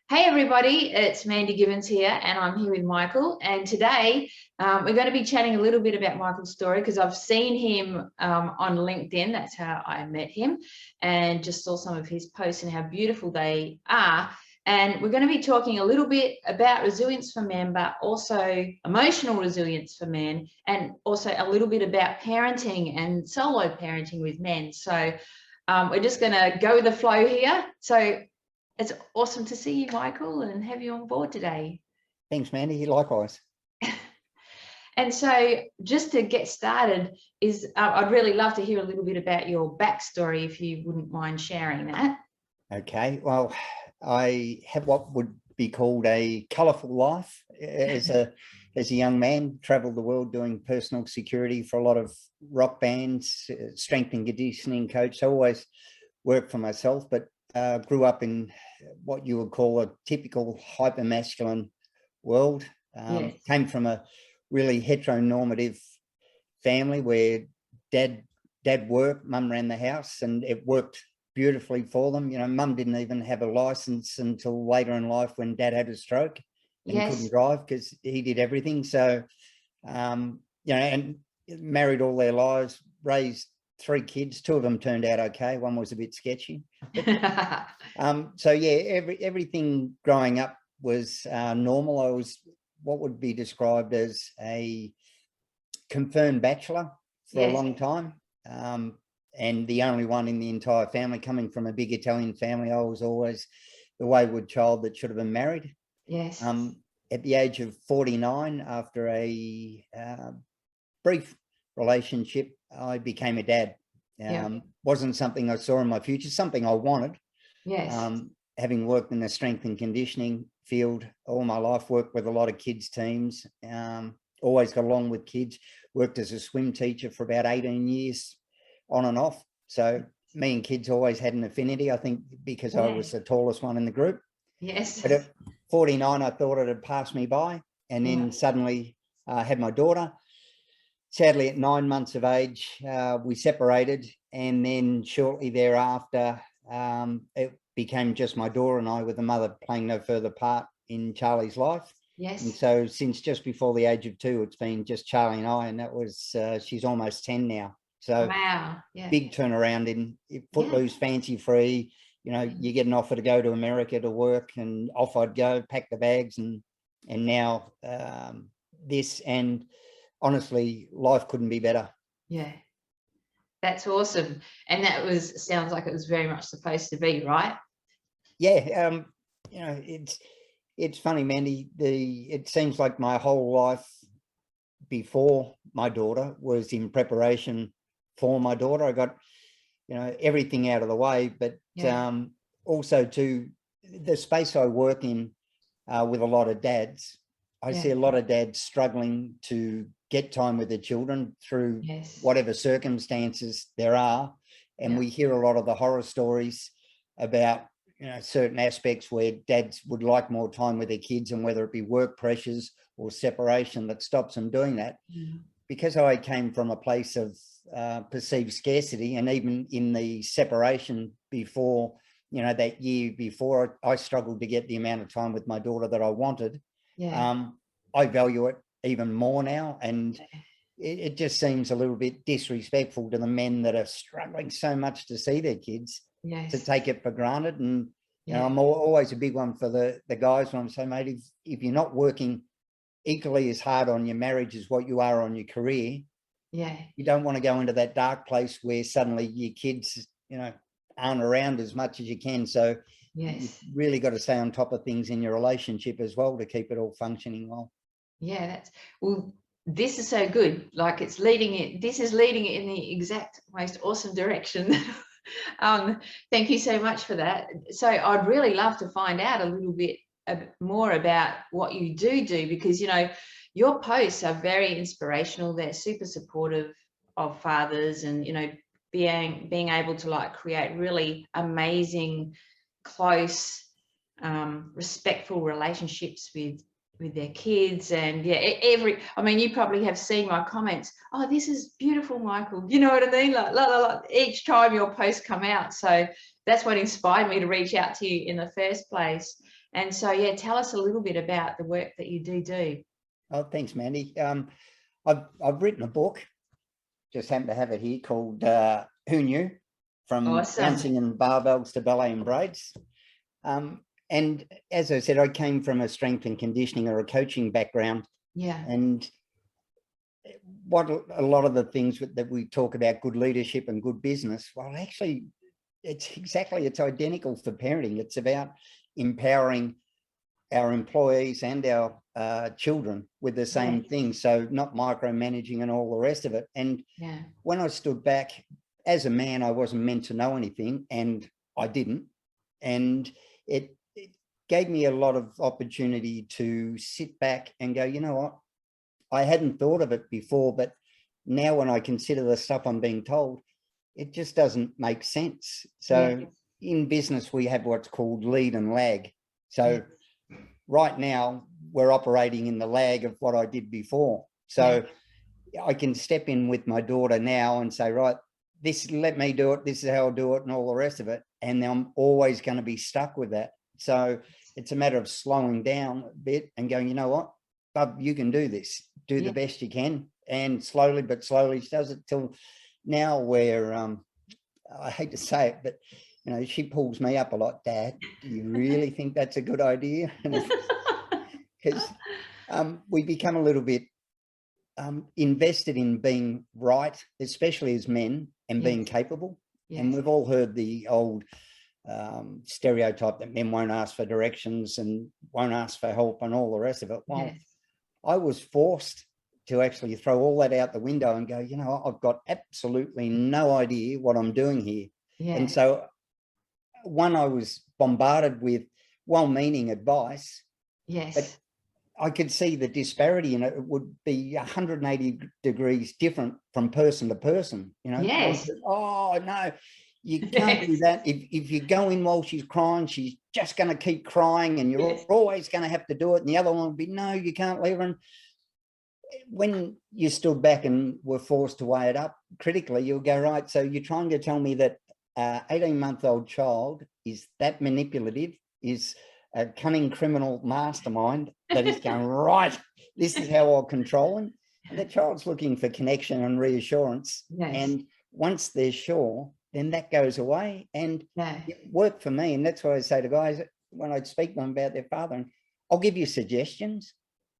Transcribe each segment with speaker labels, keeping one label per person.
Speaker 1: Hey everybody, it's Mandy Gibbons here and I'm here with Michael, and today we're going to be chatting a little bit about Michael's story because I've seen him on LinkedIn. That's how I met him, and just saw some of his posts and how beautiful they are. And we're going to be talking a little bit about resilience for men, but also emotional resilience for men, and also a little bit about parenting and solo parenting with men. So we're just going to go with the flow here. So it's awesome to see you, Michael, and have you on board today.
Speaker 2: Thanks, Mandy. Likewise.
Speaker 1: And so just to get started, I'd really love to hear a little bit about your backstory, if you wouldn't mind sharing that.
Speaker 2: Okay. Well, I have what would be called a colourful life as a young man. Travelled the world doing personal security for a lot of rock bands, strength and conditioning coach. So I always worked for myself, but grew up in what you would call a typical hyper-masculine world.
Speaker 1: Yes.
Speaker 2: Came from a really heteronormative family where dad worked, mum ran the house, and it worked beautifully for them. You know, mum didn't even have a license until later in life when dad had a stroke and
Speaker 1: Yes.
Speaker 2: couldn't drive because he did everything. So, you know, and married all their lives, raised 3 kids. 2 of them turned out okay. One was a bit sketchy. So yeah, everything growing up was normal. I was what would be described as a confirmed bachelor for
Speaker 1: Yes.
Speaker 2: a long time, and the only one in the entire family. Coming from a big Italian family, I was always the wayward child that should have been married.
Speaker 1: Yes.
Speaker 2: At the age of 49, after a brief relationship, I became a dad. Wasn't something I saw in my future, something I wanted.
Speaker 1: Yes.
Speaker 2: Having worked in the strength and conditioning field all my life, worked with a lot of kids teams, always got along with kids, worked as a swim teacher for about 18 years on and off. So me and kids always had an affinity, I think, because I was the tallest one in the group.
Speaker 1: Yes.
Speaker 2: But at 49, I thought it had passed me by, and then suddenly had my daughter. Sadly, at 9 months of age, we separated, and then shortly thereafter, it became just my daughter and I, with the mother playing no further part in Charlie's life.
Speaker 1: Yes.
Speaker 2: And so since just before the age of 2, it's been just Charlie and I, and that was, she's almost 10 now. So
Speaker 1: wow. Yeah.
Speaker 2: big turnaround in Footloose, fancy free. You know, you get an offer to go to America to work, and off I'd go, pack the bags, and now this. And honestly, life couldn't be better.
Speaker 1: Yeah. That's awesome. And that sounds like it was very much supposed to be, right?
Speaker 2: Yeah. You know, it's funny, Mandy, it seems like my whole life before my daughter was in preparation for my daughter. I got, you know, everything out of the way, but also to the space I work in with a lot of dads, I see a lot of dads struggling to get time with their children through whatever circumstances there are. And we hear a lot of the horror stories about, you know, certain aspects where dads would like more time with their kids, and whether it be work pressures or separation that stops them doing that. Because I came from a place of perceived scarcity, and even in the separation before, you know, that year before, I struggled to get the amount of time with my daughter that I wanted. I value it even more now, and it just seems a little bit disrespectful to the men that are struggling so much to see their kids to take it for granted. And you know, I'm always a big one for the guys when I'm saying, mate, if you're not working equally as hard on your marriage as what you are on your career, you don't want to go into that dark place where suddenly your kids, you know, aren't around as much as you can. So you've really got to stay on top of things in your relationship as well to keep it all functioning well.
Speaker 1: This is so good. Like, this is leading it in the exact most awesome direction. Thank you so much for that. So I'd really love to find out a little bit more about what you do, because, you know, your posts are very inspirational. They're super supportive of fathers, and, you know, being able to like create really amazing, close, respectful relationships with their kids. And I mean, you probably have seen my comments, oh, this is beautiful, Michael, you know what I mean, like each time your posts come out. So that's what inspired me to reach out to you in the first place. And so, yeah, tell us a little bit about the work that you do.
Speaker 2: Oh, thanks, Mandy. I've written a book, just happen to have it here, called Who Knew? From
Speaker 1: Awesome.
Speaker 2: Bouncing and Barbells to Ballet and Braids. And as I said, I came from a strength and conditioning or a coaching background.
Speaker 1: Yeah.
Speaker 2: And what a lot of the things that we talk about, good leadership and good business, well, actually, it's identical for parenting. It's about empowering our employees and our children with the same thing. So not micromanaging and all the rest of it. And when I stood back as a man, I wasn't meant to know anything, and I didn't. And it gave me a lot of opportunity to sit back and go, you know what? I hadn't thought of it before, but now when I consider the stuff I'm being told, it just doesn't make sense. So in business, we have what's called lead and lag. So right now we're operating in the lag of what I did before. So I can step in with my daughter now and say, right, let me do it. This is how I'll do it and all the rest of it. And I'm always going to be stuck with that. So it's a matter of slowing down a bit and going, you know what, Bub, you can do this. Do the best you can. And slowly but slowly she does it till now where, I hate to say it, but, you know, she pulls me up a lot. Dad, do you really think that's a good idea? Because we become a little bit invested in being right, especially as men, and being capable. And we've all heard the old stereotype that men won't ask for directions and won't ask for help and all the rest of it. Well, I was forced to actually throw all that out the window and go, you know, I've got absolutely no idea what I'm doing here. And so I was bombarded with well-meaning advice. But I could see the disparity in it. It would be 180 degrees different from person to person, you know. Said, oh no, you can't do that. If you go in while she's crying, she's just going to keep crying and you're always going to have to do it. And the other one would be, no, you can't leave her. And when you stood back and were forced to weigh it up critically, you'll go, right, so you're trying to tell me that 18-month-old child is that manipulative, is a cunning criminal mastermind that is going, right, this is how I'll control him. And the child's looking for connection and reassurance. And once they're sure, then that goes away. And it worked for me. And that's why I say to guys, when I speak to them about their father, and I'll give you suggestions,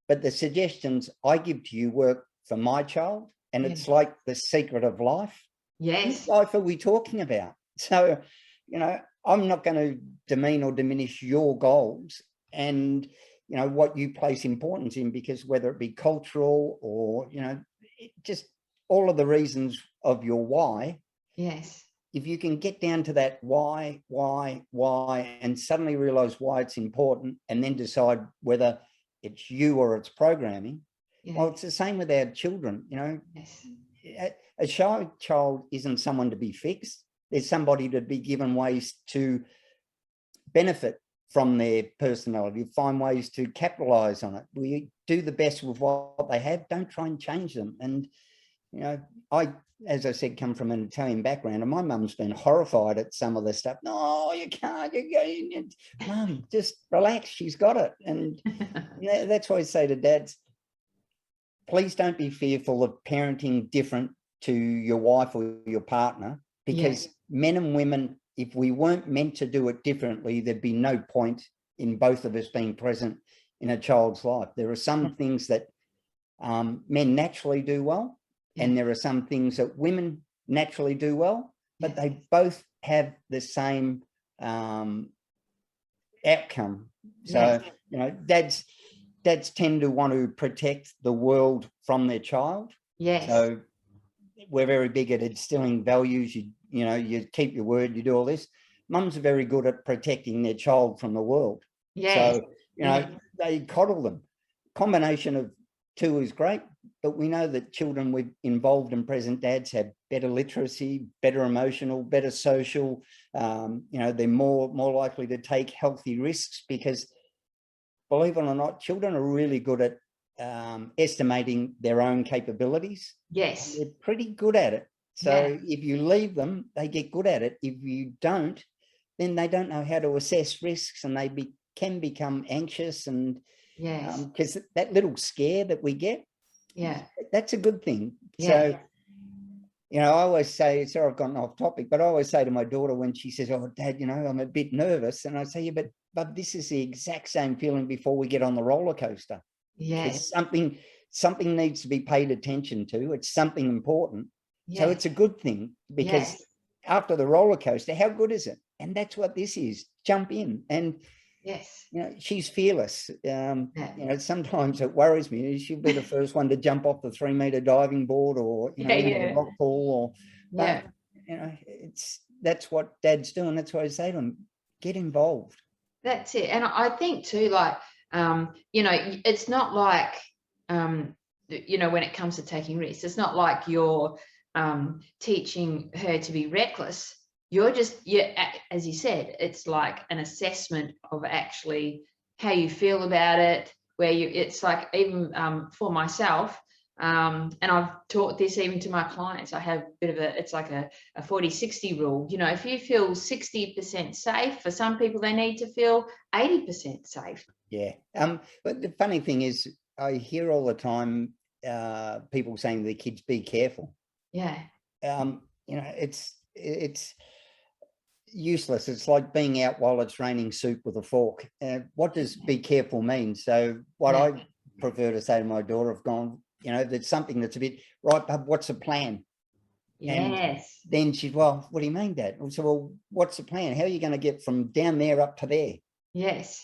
Speaker 2: but the suggestions I give to you work for my child. And it's like the secret of life. What life are we talking about? So, you know, I'm not going to demean or diminish your goals and, you know, what you place importance in, because whether it be cultural or, you know, just all of the reasons of your why. If you can get down to that why, and suddenly realize why it's important and then decide whether it's you or it's programming. Well, it's the same with our children, you know. A shy child isn't someone to be fixed. There's somebody to be given ways to benefit from their personality, find ways to capitalize on it. We do the best with what they have. Don't try and change them. And, you know, I, as I said, come from an Italian background, and my mum's been horrified at some of the stuff. No, you can't. Mum, just relax. She's got it. And that's why I say to dads, please don't be fearful of parenting different to your wife or your partner, because men and women, if we weren't meant to do it differently, there'd be no point in both of us being present in a child's life. There are some things that men naturally do well, and there are some things that women naturally do well, but they both have the same outcome. So, you know, dads tend to want to protect the world from their child. So we're very big at instilling values. You know, you keep your word, you do all this. Mums are very good at protecting their child from the world. So, you know, they coddle them. Combination of two is great, but we know that children with involved and present dads have better literacy, better emotional, better social. You know, they're more likely to take healthy risks, because believe it or not, children are really good at estimating their own capabilities. They're pretty good at it. So if you leave them, they get good at it. If you don't, then they don't know how to assess risks, and they can become anxious, and
Speaker 1: Yes.
Speaker 2: because that little scare that we get, that's a good thing. So, you know, I always say, sorry, I've gone off topic, but I always say to my daughter when she says, "Oh, Dad, you know, I'm a bit nervous," and I say, "Yeah, but this is the exact same feeling before we get on the roller coaster.
Speaker 1: Yes.
Speaker 2: Something needs to be paid attention to. It's something important. So it's a good thing, because after the roller coaster, how good is it? And that's what this is. Jump in." And you know, she's fearless. You know, sometimes it worries me. She'll be the first one to jump off the 3-meter diving board, or you know, into the rock pool, or but you know, that's what Dad's doing. That's why I say to him, get involved.
Speaker 1: That's it. And I think too, like, you know, it's not like, you know, when it comes to taking risks, it's not like you're teaching her to be reckless. You're just, as you said, it's like an assessment of actually how you feel about it, where it's like, even for myself, and I've taught this even to my clients. I have a bit of it's like a 40-60 rule. You know, if you feel 60% safe, for some people, they need to feel 80% safe.
Speaker 2: Yeah. But the funny thing is, I hear all the time people saying to their kids, "Be careful."
Speaker 1: Yeah.
Speaker 2: You know, it's useless. It's like being out while it's raining soup with a fork. What does "be careful" mean? So what I prefer to say to my daughter, I've gone, you know, there's something that's a bit, "Right, Bub, what's the plan?" And then she's, "Well, what do you mean, Dad?" So, "Well, what's the plan? How are you going to get from down there up to there?"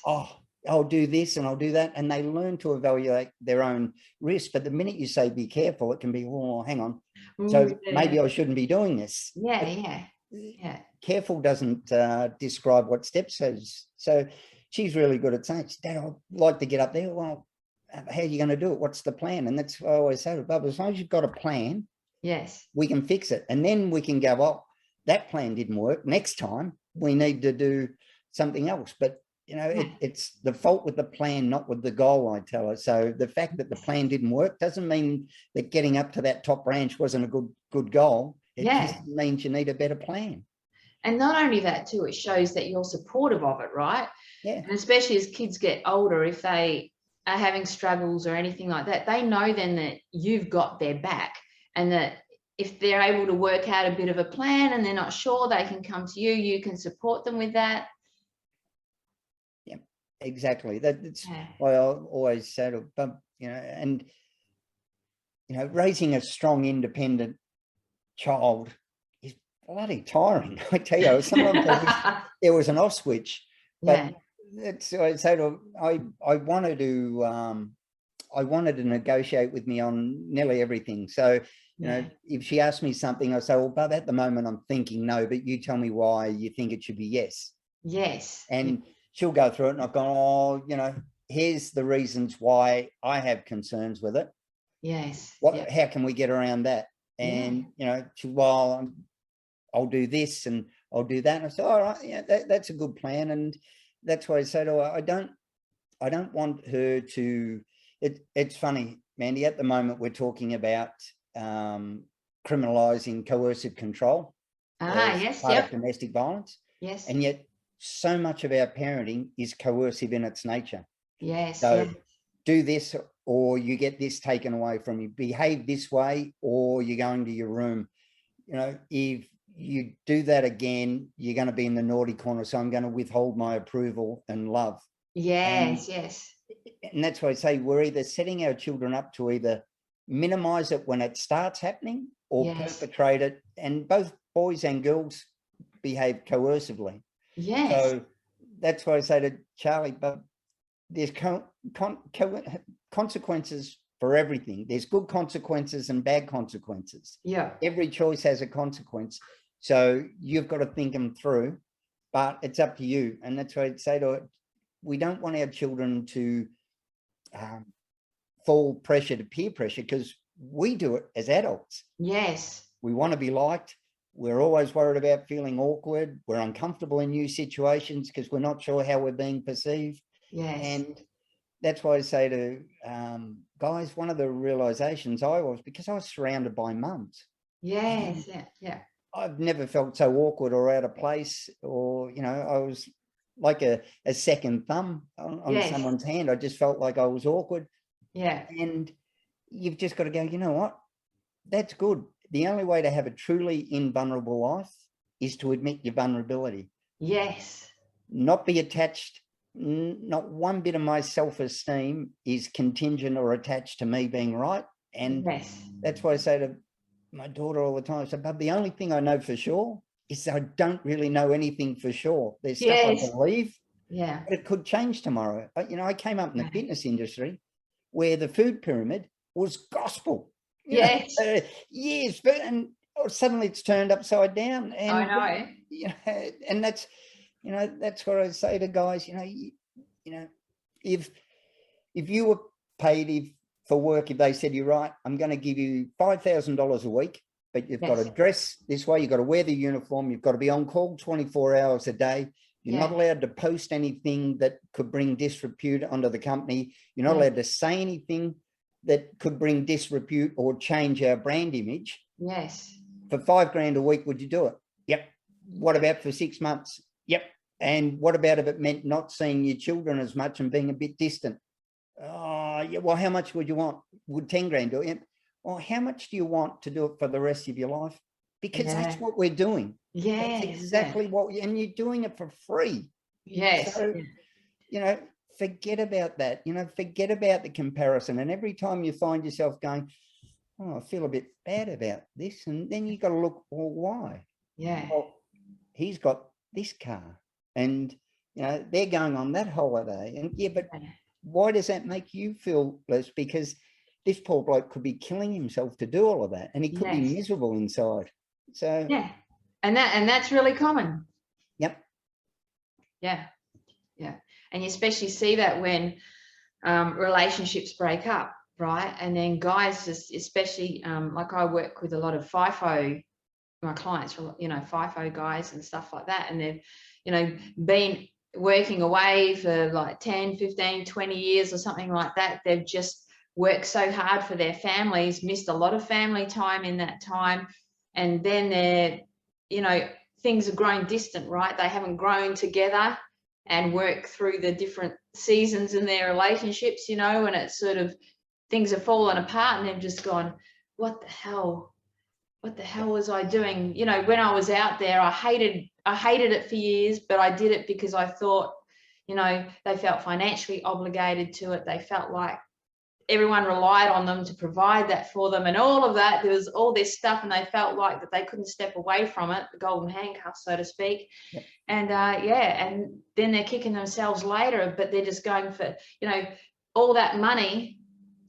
Speaker 2: "Oh, I'll do this and I'll do that." And they learn to evaluate their own risk. But the minute you say "be careful," it can be, "Oh, hang on. So maybe I shouldn't be doing this." Careful doesn't describe what Steph says. So she's really good at saying, "Dad, I'd like to get up there." "Well, how are you going to do it? What's the plan?" And that's what I always say to Bubba, as long as you've got a plan, we can fix it. And then we can go, "Well, that plan didn't work. Next time we need to do something else." But you know, it's the fault with the plan, not with the goal, I tell her. So the fact that the plan didn't work doesn't mean that getting up to that top branch wasn't a good goal. It just means you need a better plan.
Speaker 1: And not only that too, it shows that you're supportive of it, right?
Speaker 2: Yeah.
Speaker 1: And especially as kids get older, if they are having struggles or anything like that, they know then that you've got their back, and that if they're able to work out a bit of a plan and they're not sure, they can come to you. You can support them with that.
Speaker 2: Yeah, exactly. That's why I always say to them, you know, and you know, raising a strong, independent child is bloody tiring. I tell you, sometimes I wish there was an off switch. But that's I say to I wanted to negotiate with me on nearly everything. So you know, if she asked me something, I say, "Well, but at the moment I'm thinking no, but you tell me why you think it should be yes." And she'll go through it, and I've gone, "Oh, you know, here's the reasons why I have concerns with it. How can we get around that?" And you know, well, I'll do this and I'll do that. And I said, "All right, yeah, that's a good plan." And that's why I say to her, I don't want her to. It's funny, Mandy. At the moment, we're talking about criminalising coercive control as part of domestic violence. And yet, so much of our parenting is coercive in its nature. So do this, or you get this taken away from you. Behave this way, or you're going to your room. You know, if you do that again, you're going to be in the naughty corner. So I'm going to withhold my approval and love. And that's why I say we're either setting our children up to either minimize it when it starts happening, or perpetrate it. And both boys and girls behave coercively. So that's why I say to Charlie, but there's consequences for everything. There's good consequences and bad consequences. Every choice has a consequence. So you've got to think them through, but it's up to you. And that's why I'd say to it, we don't want our children to fall pressure to peer pressure, because we do it as adults. We want to be liked. We're always worried about feeling awkward. We're uncomfortable in new situations because we're not sure how we're being perceived. And that's why I say to guys, one of the realizations because I was surrounded by mums. I've never felt so awkward or out of place, or, you know, I was like a second thumb on
Speaker 1: Yes.
Speaker 2: someone's hand. I just felt like I was awkward.
Speaker 1: Yeah.
Speaker 2: And you've just got to go, you know what? That's good. The only way to have a truly invulnerable life is to admit your vulnerability.
Speaker 1: Yes.
Speaker 2: Not be attached. Not one bit of my self-esteem is contingent or attached to me being right. And
Speaker 1: Yes.
Speaker 2: that's why I say to my daughter all the time, I say, Bub, the only thing I know for sure is I don't really know anything for sure. There's stuff I
Speaker 1: Yes.
Speaker 2: believe,
Speaker 1: Yeah.
Speaker 2: but it could change tomorrow. You know, I came up in the fitness industry where the food pyramid was gospel.
Speaker 1: Yes.
Speaker 2: Yes, but and suddenly it's turned upside down. And
Speaker 1: I know.
Speaker 2: you know, and that's, you know, that's what I say to guys. You know, if you were paid for work, if they said, you're right, I'm going to give you $5,000 a week, but you've got to dress this way, you've got to wear the uniform, you've got to be on call 24 hours a day. You're not allowed to post anything that could bring disrepute onto the company. You're not allowed to say anything that could bring disrepute or change our brand image.
Speaker 1: Yes.
Speaker 2: For $5,000 a week, would you do it? Yep. What about for 6 months? Yep. And what about if it meant not seeing your children as much and being a bit distant? Oh, yeah. Well, how much would you want? Would 10 grand do it? Well, how much do you want to do it for the rest of your life? Because that's what we're doing.
Speaker 1: Yes.
Speaker 2: That's exactly what, and you're doing it for free.
Speaker 1: Yes.
Speaker 2: So, you know, forget about that. You know, forget about the comparison. And every time you find yourself going, oh, I feel a bit bad about this, and then you got to look, well, why?
Speaker 1: Yeah.
Speaker 2: Well, he's got this car, and you know they're going on that holiday, and yeah, but why does that make you feel less? Because this poor bloke could be killing himself to do all of that, and he could be miserable inside. So
Speaker 1: yeah, and that's really common.
Speaker 2: Yep.
Speaker 1: Yeah, yeah, and you especially see that when relationships break up, right? And then guys, especially like I work with a lot of FIFO, my clients, you know, FIFO guys and stuff like that, and they've, you know, been working away for like 10, 15, 20 years or something like that. They've just worked so hard for their families, missed a lot of family time in that time, and then they're, you know, things have grown distant, right? They haven't grown together and work through the different seasons in their relationships, you know, and it's sort of, things have fallen apart, and they've just gone, what the hell was I doing? You know, when I was out there, I hated it for years, but I did it because I thought, you know, they felt financially obligated to it. They felt like everyone relied on them to provide that for them, and all of that. There was all this stuff, and they felt like that they couldn't step away from it, the golden handcuffs, so to speak.
Speaker 2: Yep.
Speaker 1: And and then they're kicking themselves later, but they're just going for, you know, all that money.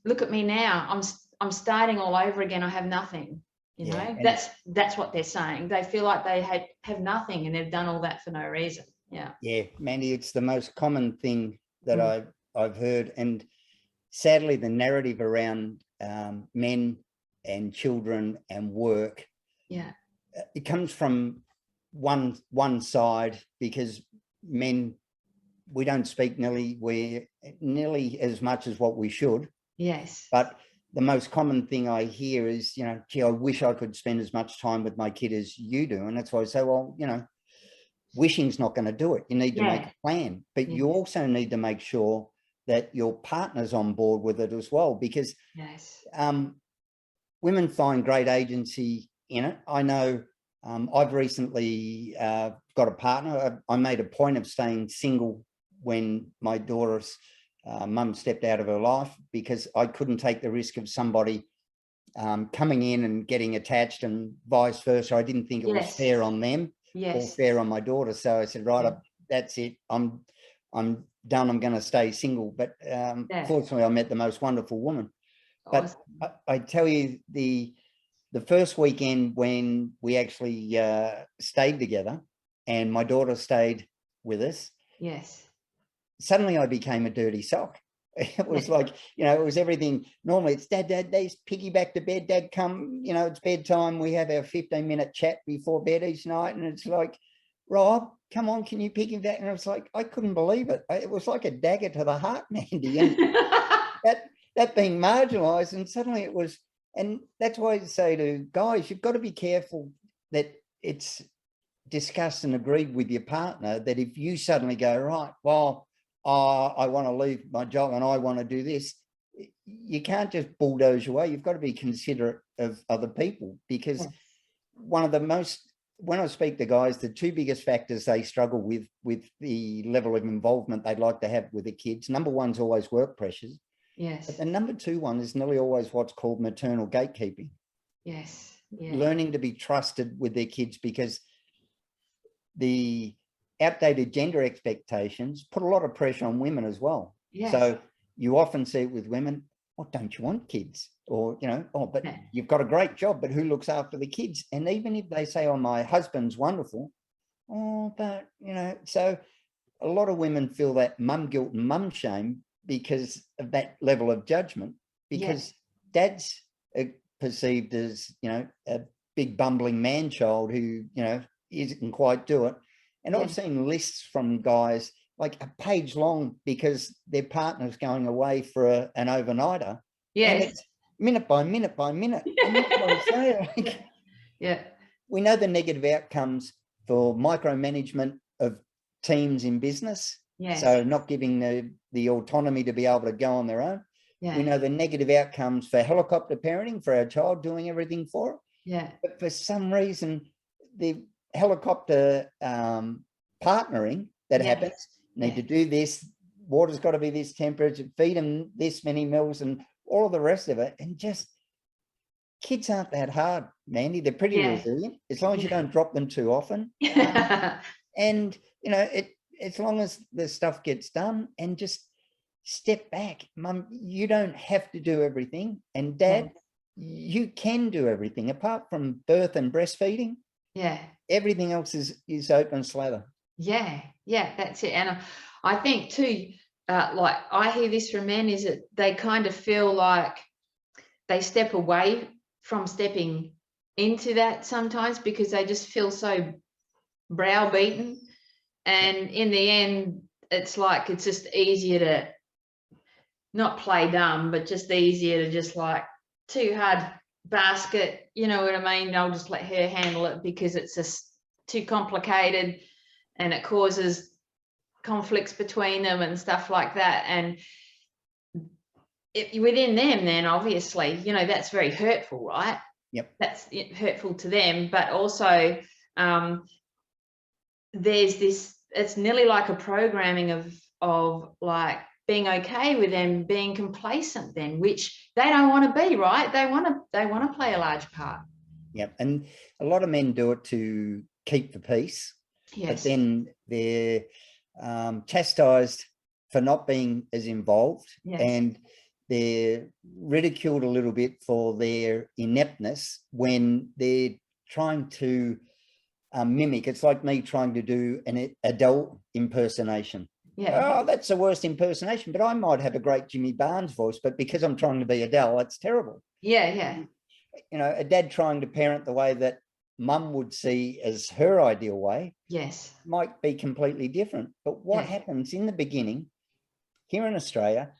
Speaker 1: Look at me now. I'm starting all over again. I have nothing. You know, that's what they're saying. They feel like they have nothing, and they've done all that for no reason. Yeah. Yeah,
Speaker 2: Mandy, it's the most common thing that I've heard, and sadly, the narrative around men and children and work, it comes from one side, because men, we don't speak nearly as much as what we should.
Speaker 1: Yes.
Speaker 2: But the most common thing I hear is, you know, gee, I wish I could spend as much time with my kid as you do. And that's why I say, well, you know, wishing's not going to do it. You need to make a plan, but you also need to make sure that your partner's on board with it as well, because women find great agency in it. I know I've recently got a partner. I made a point of staying single when my daughter's mum stepped out of her life, because I couldn't take the risk of somebody coming in and getting attached and vice versa. I didn't think it was fair on them or fair on my daughter. So I said, right, that's it. I'm done. I'm going to stay single. But fortunately, I met the most wonderful woman. But I tell you, the first weekend when we actually stayed together and my daughter stayed with us, suddenly I became a dirty sock. It was like, you know, it was everything. Normally it's dad, there's Piggy back to bed, dad, come, you know, it's bedtime. We have our 15-minute chat before bed each night. And it's like, Rob, come on, can you pick him back? And I was like, I couldn't believe it. It was like a dagger to the heart, Mandy. And that being marginalized, and suddenly it was, and that's why I say to guys, you've got to be careful that it's discussed and agreed with your partner that if you suddenly go, right, well, I want to leave my job and I want to do this, you can't just bulldoze your way. You've got to be considerate of other people, because one of the most, when I speak to guys, the two biggest factors they struggle with the level of involvement they'd like to have with the kids, number one's always work pressures.
Speaker 1: Yes.
Speaker 2: But the number two one is nearly always what's called maternal gatekeeping.
Speaker 1: Yes. Yeah.
Speaker 2: Learning to be trusted with their kids, because the outdated gender expectations put a lot of pressure on women as well.
Speaker 1: Yes.
Speaker 2: So you often see it with women, oh, don't you want kids? Or, you know, oh, but you've got a great job, but who looks after the kids? And even if they say, oh, my husband's wonderful, oh, but, you know, so a lot of women feel that mum guilt and mum shame because of that level of judgment, because dad's perceived as, you know, a big bumbling man child who, you know, isn't quite do it. And I've seen lists from guys like a page long because their partner's going away for an overnighter. And it's minute by minute by minute. And that's what I say, like, we know the negative outcomes for micromanagement of teams in business. So not giving the autonomy to be able to go on their own. We know the negative outcomes for helicopter parenting, for our child doing everything for it. But for some reason, the helicopter partnering that happens, need to do this, water's got to be this temperature, feed them this many meals and all of the rest of it. And just, kids aren't that hard, Mandy. They're pretty resilient, as long as you don't drop them too often. And, you know, as long as the stuff gets done, and just step back. Mum, you don't have to do everything. And dad, you can do everything apart from birth and breastfeeding. Everything else is open slather.
Speaker 1: That's it. And I think too, like I hear this from men, is that they kind of feel like they step away from stepping into that sometimes because they just feel so browbeaten. And in the end, it's like, it's just easier to not play dumb, but just easier to just like, too hard basket, you know what I mean? I'll just let her handle it because it's just too complicated and it causes conflicts between them and stuff like that. And within them, then obviously, you know, that's very hurtful, right? That's hurtful to them, but also there's this, it's nearly like a programming of like being okay with them being complacent then, which they don't want to be, right? They want to play a large part.
Speaker 2: And a lot of men do it to keep the peace, but then they're chastised for not being as involved, and they're ridiculed a little bit for their ineptness when they're trying to mimic. It's like me trying to do an adult impersonation. Oh, that's the worst impersonation, but I might have a great Jimmy Barnes voice, but because I'm trying to be Adele, it's terrible. You know, a dad trying to parent the way that mum would see as her ideal way might be completely different. But what happens in the beginning here in Australia,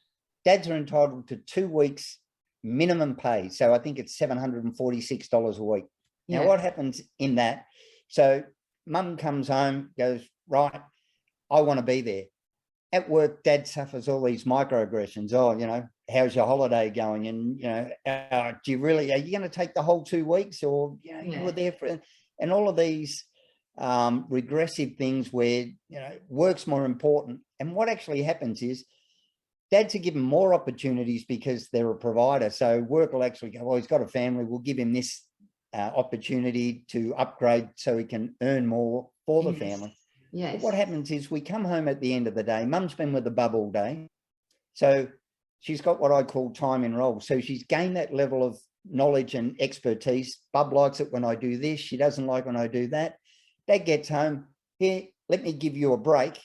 Speaker 2: dads are entitled to 2 weeks minimum pay. So I think it's $746 a week. Now, what happens in that? So mum comes home, goes, right, I want to be there. At work, dad suffers all these microaggressions. Oh, you know, how's your holiday going? And, you know, are you going to take the whole 2 weeks? Or, you know, you were there for, and all of these regressive things where, you know, work's more important. And what actually happens is dads are given more opportunities because they're a provider. So work will actually go, well, he's got a family, we'll give him this opportunity to upgrade so he can earn more for the family. But what happens is we come home at the end of the day, mum's been with the bub all day. So she's got what I call time enrolled. So she's gained that level of knowledge and expertise. Bub likes it when I do this. She doesn't like when I do that. Dad gets home, here, let me give you a break.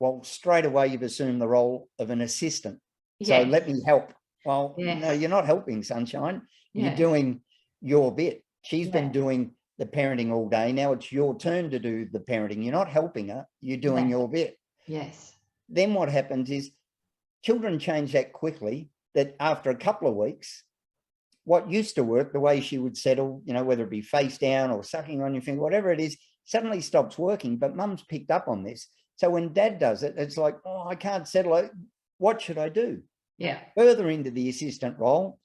Speaker 2: Well, straight away, you've assumed the role of an assistant. So let me help. Well, no, you're not helping, sunshine. You're doing your bit. She's been doing the parenting all day. Now it's your turn to do the parenting. You're not helping her. You're doing your bit. Then what happens is children change that quickly, that after a couple of weeks, what used to work, the way she would settle, you know, whether it be face down or sucking on your finger, whatever it is, suddenly stops working, but mum's picked up on this. So when dad does it, it's like, oh, I can't settle it. What should I do?
Speaker 1: Yeah.
Speaker 2: Further into the assistant role.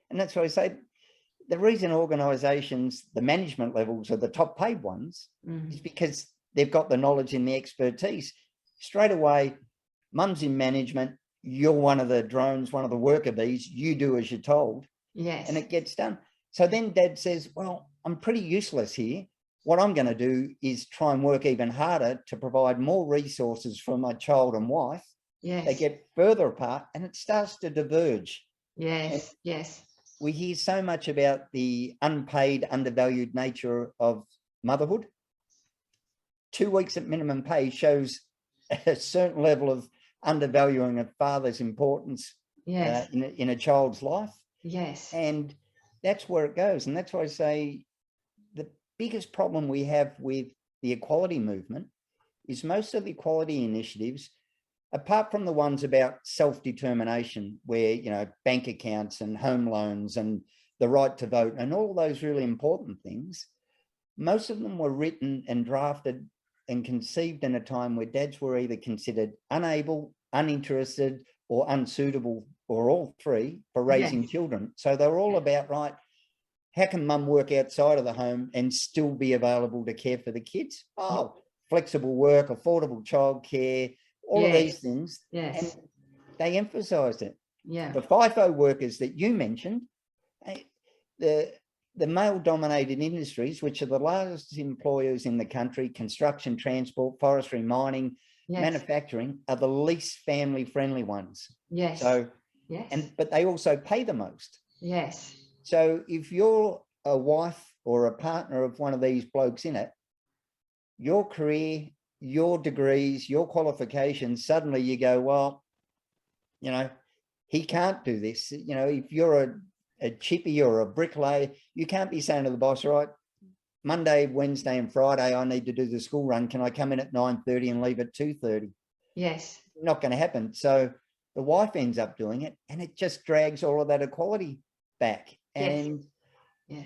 Speaker 2: And that's why I say the reason organisations, the management levels are the top paid ones is because they've got the knowledge and the expertise. Straight away, mum's in management, you're one of the drones, one of the worker bees, you do as you're told.
Speaker 1: Yes.
Speaker 2: And it gets done. So then dad says, well, I'm pretty useless here. What I'm going to do is try and work even harder to provide more resources for my child and wife.
Speaker 1: Yes.
Speaker 2: They get further apart and it starts to diverge.
Speaker 1: Yes.
Speaker 2: And
Speaker 1: yes.
Speaker 2: we hear so much about the unpaid, undervalued nature of motherhood. 2 weeks at minimum pay shows a certain level of undervaluing of father's importance
Speaker 1: Yes.
Speaker 2: in a child's life.
Speaker 1: Yes.
Speaker 2: And that's where it goes. And that's why I say the biggest problem we have with the equality movement is most of the equality initiatives, apart from the ones about self-determination, where, you know, bank accounts and home loans and the right to vote and all those really important things, most of them were written and drafted and conceived in a time where dads were either considered unable, uninterested, or unsuitable, or all three, for raising children. So they were all about, right, how can mum work outside of the home and still be available to care for the kids? Oh, flexible work, affordable childcare, all of these things.
Speaker 1: Yes.
Speaker 2: And they emphasised it.
Speaker 1: Yeah.
Speaker 2: The FIFO workers that you mentioned, the male-dominated industries, which are the largest employers in the country, construction, transport, forestry, mining, manufacturing, are the least family-friendly ones.
Speaker 1: Yes.
Speaker 2: So,
Speaker 1: yes.
Speaker 2: but they also pay the most.
Speaker 1: Yes.
Speaker 2: So if you're a wife or a partner of one of these blokes in it, your career, your degrees, your qualifications, suddenly you go, well, you know, he can't do this. You know, if you're a chippy or a bricklayer, you can't be saying to the boss, right, Monday, Wednesday and Friday, I need to do the school run. Can I come in at 9:30 and leave at 2:30?
Speaker 1: Yes.
Speaker 2: Not going to happen. So the wife ends up doing it and it just drags all of that equality back. And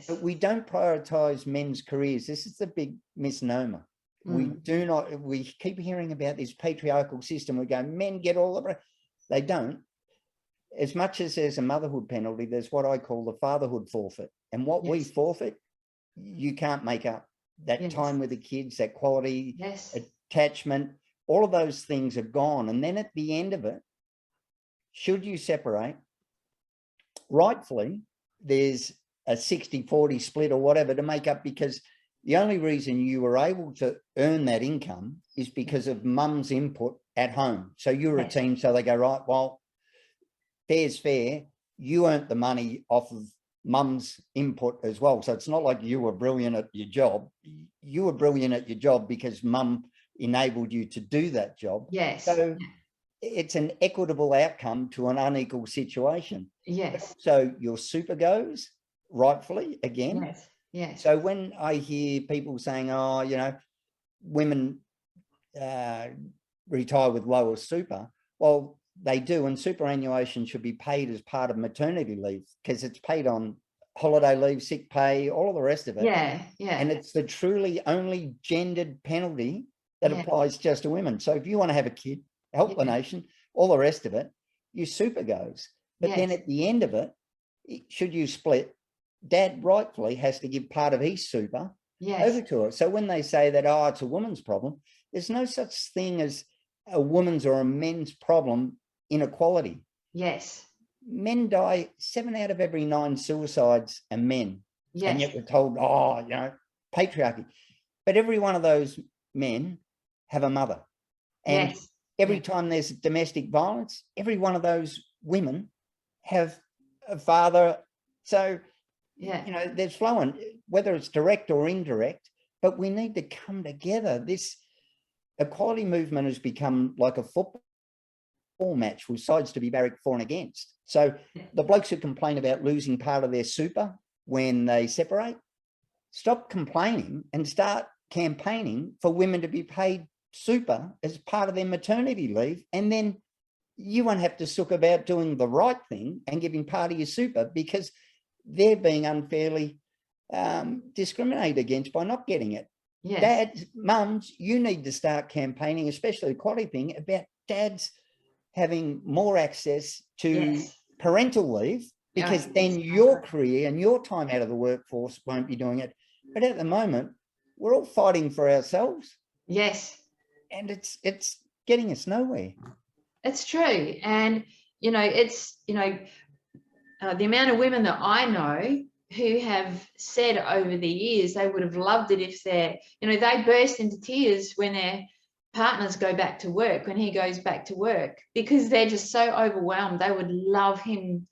Speaker 2: but we don't prioritize men's careers. This is the big misnomer. We do not, we keep hearing about this patriarchal system. We go, men get all the, they don't. As much as there's a motherhood penalty, there's what I call the fatherhood forfeit. And what we forfeit, you can't make up. That time with the kids, that quality, attachment, all of those things are gone. And then at the end of it, should you separate, rightfully, there's a 60-40 split or whatever to make up, because the only reason you were able to earn that income is because of mum's input at home. So you're a team, so they go, right, well, fair's fair. You earned the money off of mum's input as well. So it's not like you were brilliant at your job. You were brilliant at your job because mum enabled you to do that job.
Speaker 1: Yes.
Speaker 2: So it's an equitable outcome to an unequal situation.
Speaker 1: Yes.
Speaker 2: So your super goes, rightfully, again.
Speaker 1: Yes. Yes.
Speaker 2: So when I hear people saying, oh, you know, women retire with lower super, well, they do, and superannuation should be paid as part of maternity leave because it's paid on holiday leave, sick pay, all of the rest of it.
Speaker 1: Yeah, yeah.
Speaker 2: And it's the truly only gendered penalty that applies just to women. So if you want to have a kid, help the nation, all the rest of it, your super goes. But then at the end of it, should you split, dad rightfully has to give part of his super over to her. So when they say that, oh, it's a woman's problem, there's no such thing as a woman's or a men's problem. Inequality.
Speaker 1: Yes.
Speaker 2: Men die, 7 out of every 9 suicides are men.
Speaker 1: Yes.
Speaker 2: And yet we're told, oh, you know, patriarchy. But every one of those men have a mother. And every time there's domestic violence, every one of those women have a father. So, you know, there's flowing, whether it's direct or indirect, but we need to come together. This equality movement has become like a football match with sides to be barracked for and against. So the blokes who complain about losing part of their super when they separate, stop complaining and start campaigning for women to be paid super as part of their maternity leave. And then you won't have to sook about doing the right thing and giving part of your super because they're being unfairly discriminated against by not getting it.
Speaker 1: Yes.
Speaker 2: Dads, mums, you need to start campaigning, especially the quality thing, about dads having more access to
Speaker 1: Yes.
Speaker 2: parental leave, because then your career and your time out of the workforce won't be doing it. But at the moment, we're all fighting for ourselves.
Speaker 1: Yes.
Speaker 2: And it's getting us nowhere.
Speaker 1: It's true. And, you know, it's, you know, the amount of women that I know who have said over the years they would have loved it if they're, you know, they burst into tears when their partners go back to work, when he goes back to work, because they're just so overwhelmed. They would love him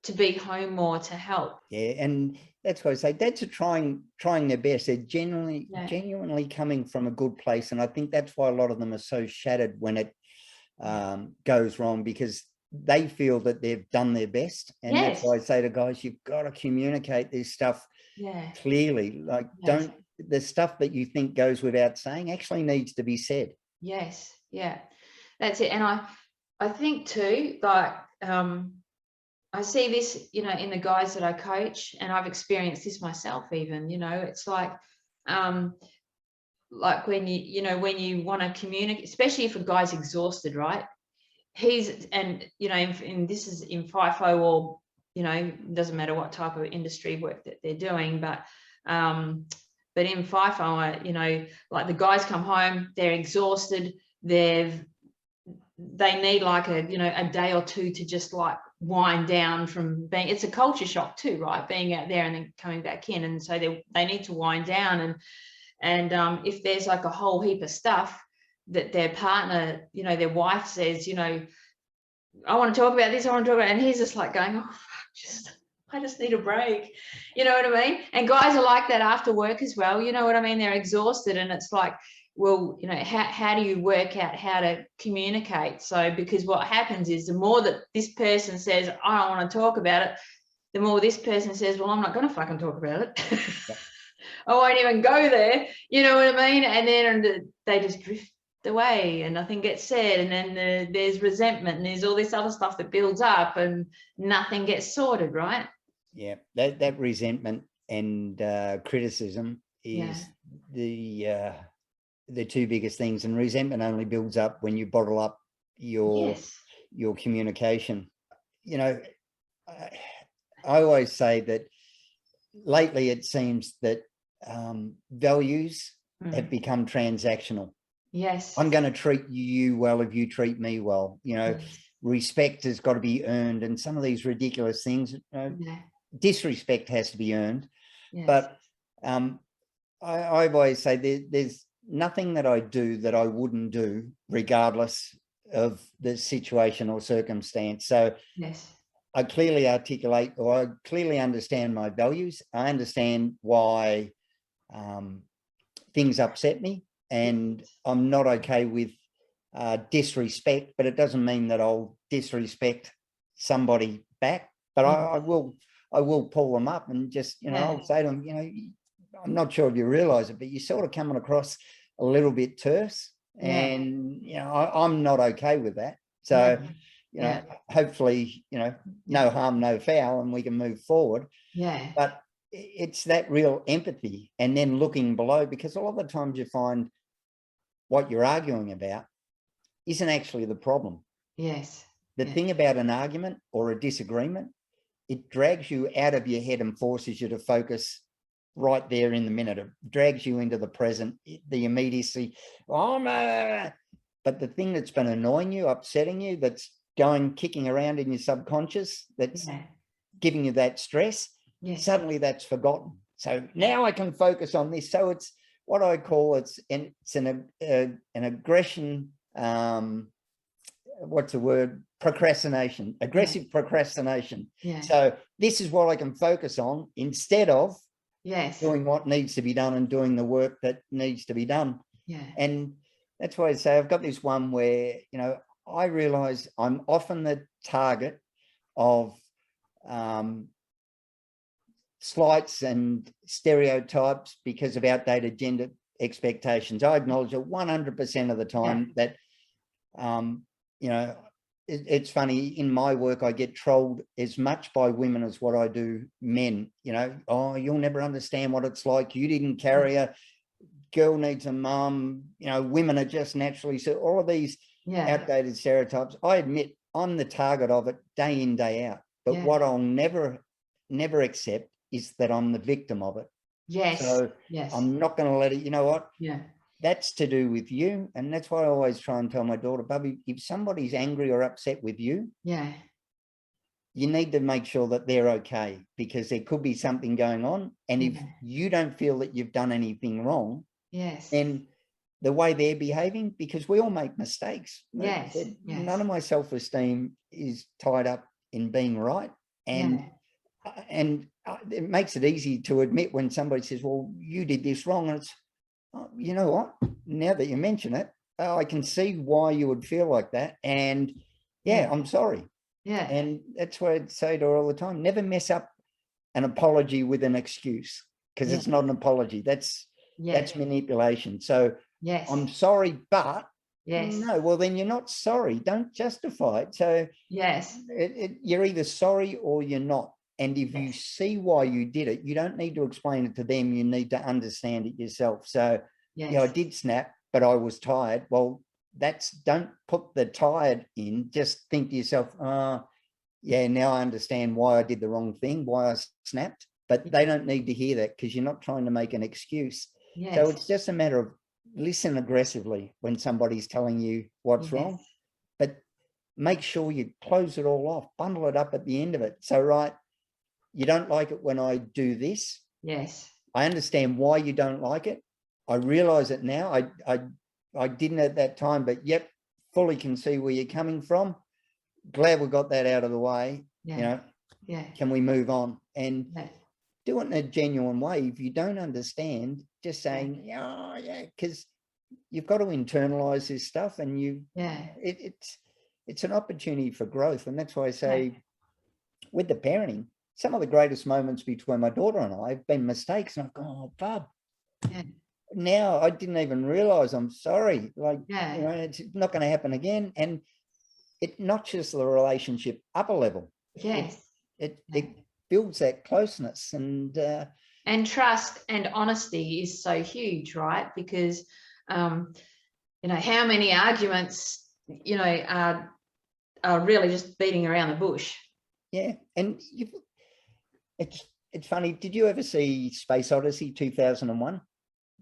Speaker 1: to be home more to help.
Speaker 2: Yeah, and that's why I say dads are trying their best. They're genuinely coming from a good place, and I think that's why a lot of them are so shattered when it goes wrong, because they feel that they've done their best. And that's why I say to guys, you've got to communicate this stuff clearly. Like, don't, the stuff that you think goes without saying actually needs to be said.
Speaker 1: Yes, yeah, that's it. And I think too, like, I see this, you know, in the guys that I coach, and I've experienced this myself even, you know, it's like when you know, when you want to communicate, especially if a guy's exhausted, right? And, you know, and this is in FIFO, or, you know, it doesn't matter what type of industry work that they're doing, but in FIFO, you know, like the guys come home, they're exhausted, they need like a, you know, a day or two to just like wind down from being, it's a culture shock too, right? Being out there and then coming back in. And so they need to wind down. And if there's like a whole heap of stuff that their partner, you know, their wife says, you know, I want to talk about this, I want to talk about it, and he's just like going, oh, I just need a break. You know what I mean? And guys are like that after work as well. You know what I mean? They're exhausted, and it's like, well, you know, how do you work out how to communicate? So, because what happens is the more that this person says, I don't want to talk about it, the more this person says, well, I'm not going to fucking talk about it. I won't even go there. You know what I mean? And then they just drift away and nothing gets said. And then there's resentment and there's all this other stuff that builds up and nothing gets sorted, right?
Speaker 2: Yeah, that resentment and criticism is the two biggest things. And resentment only builds up when you bottle up your communication. You know, I always say that lately it seems that values have become transactional.
Speaker 1: Yes.
Speaker 2: I'm going to treat you well if you treat me well. You know, respect has got to be earned, and some of these ridiculous things, you know, disrespect has to be earned. But I always say there's nothing that I do that I wouldn't do regardless of the situation or circumstance. So I clearly articulate, or I clearly understand my values. I understand why things upset me, and I'm not okay with disrespect, but it doesn't mean that I'll disrespect somebody back. But I will pull them up and just, you know, I'll say to them, you know, I'm not sure if you realize it, but you're sort of coming across a little bit terse, and, you know, I'm not okay with that. So, you know, hopefully, you know, no harm, no foul, and we can move forward. But it's that real empathy, and then looking below, because a lot of the times you find what you're arguing about isn't actually the problem. The thing about an argument or a disagreement, it drags you out of your head and forces you to focus right there in the minute. It drags you into the present, the immediacy. But the thing that's been annoying you, upsetting you, that's kicking around in your subconscious, that's giving you that stress, suddenly that's forgotten. So now I can focus on this. So it's what I call an aggression. What's the word? Procrastination, aggressive procrastination. So this is what I can focus on instead of doing what needs to be done and doing the work that needs to be done. And that's why I say I've got this one where, you know, I realize I'm often the target of slights and stereotypes because of outdated gender expectations. I acknowledge it 100% of the time that, you know, it's funny, in my work, I get trolled as much by women as what I do men. You know, oh, you'll never understand what it's like. You didn't carry girl needs a mum, you know, women are just naturally, so all of these outdated stereotypes. I admit I'm the target of it day in, day out. But what I'll never accept is that I'm the victim of it.
Speaker 1: Yes.
Speaker 2: So I'm not going to let it, you know what?
Speaker 1: Yeah.
Speaker 2: That's to do with you. And that's why I always try and tell my daughter, Bubby, if somebody's angry or upset with you, you need to make sure that they're okay, because there could be something going on. And if you don't feel that you've done anything wrong, then the way they're behaving, because we all make mistakes. None of my self-esteem is tied up in being right. And it makes it easy to admit when somebody says, well, you did this wrong. And it's, oh, you know what? Now that you mention it, I can see why you would feel like that. And I'm sorry. And that's why I'd say to her all the time, never mess up an apology with an excuse, because it's not an apology. That's manipulation. So I'm sorry, but no, well, then you're not sorry. Don't justify it. So you're either sorry or you're not. And if you see why you did it, you don't need to explain it to them. You need to understand it yourself. So yeah, I did snap, but I was tired. Well, don't put the tired in. Just think to yourself, now I understand why I did the wrong thing, why I snapped. But they don't need to hear that, because you're not trying to make an excuse. So it's just a matter of listen aggressively when somebody's telling you what's wrong, but make sure you close it all off, bundle it up at the end of it. So, you don't like it when I do this. I understand why you don't like it. I realize it now. I didn't at that time, but fully can see where you're coming from. Glad we got that out of the way. You know, can we move on and do it in a genuine way? If you don't understand, just saying, because you've got to internalize this stuff, and it's an opportunity for growth. And that's why I say with the parenting, some of the greatest moments between my daughter and I have been mistakes. And I've gone, oh, Bub, now I didn't even realize, I'm sorry. Like, you know, it's not going to happen again. And it notches the relationship up a level. It builds that closeness,
Speaker 1: and trust and honesty is so huge, right? Because you know, how many arguments, you know, are really just beating around the bush.
Speaker 2: And it's funny, did you ever see Space Odyssey 2001?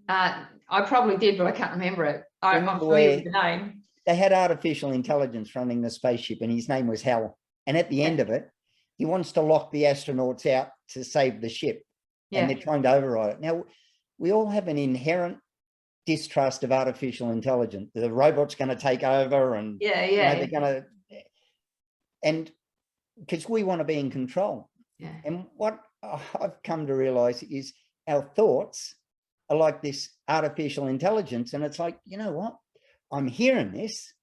Speaker 1: I probably did, but I can't remember it. I'm familiar with the name.
Speaker 2: They had artificial intelligence running the spaceship, and his name was Hal. And at the end of it, he wants to lock the astronauts out to save the ship. And they're trying to override it. Now, we all have an inherent distrust of artificial intelligence. The robot's going to take over, and you know, they're going to, and because we want to be in control. And what I've come to realize is our thoughts are like this artificial intelligence. And it's like, you know what? I'm hearing this,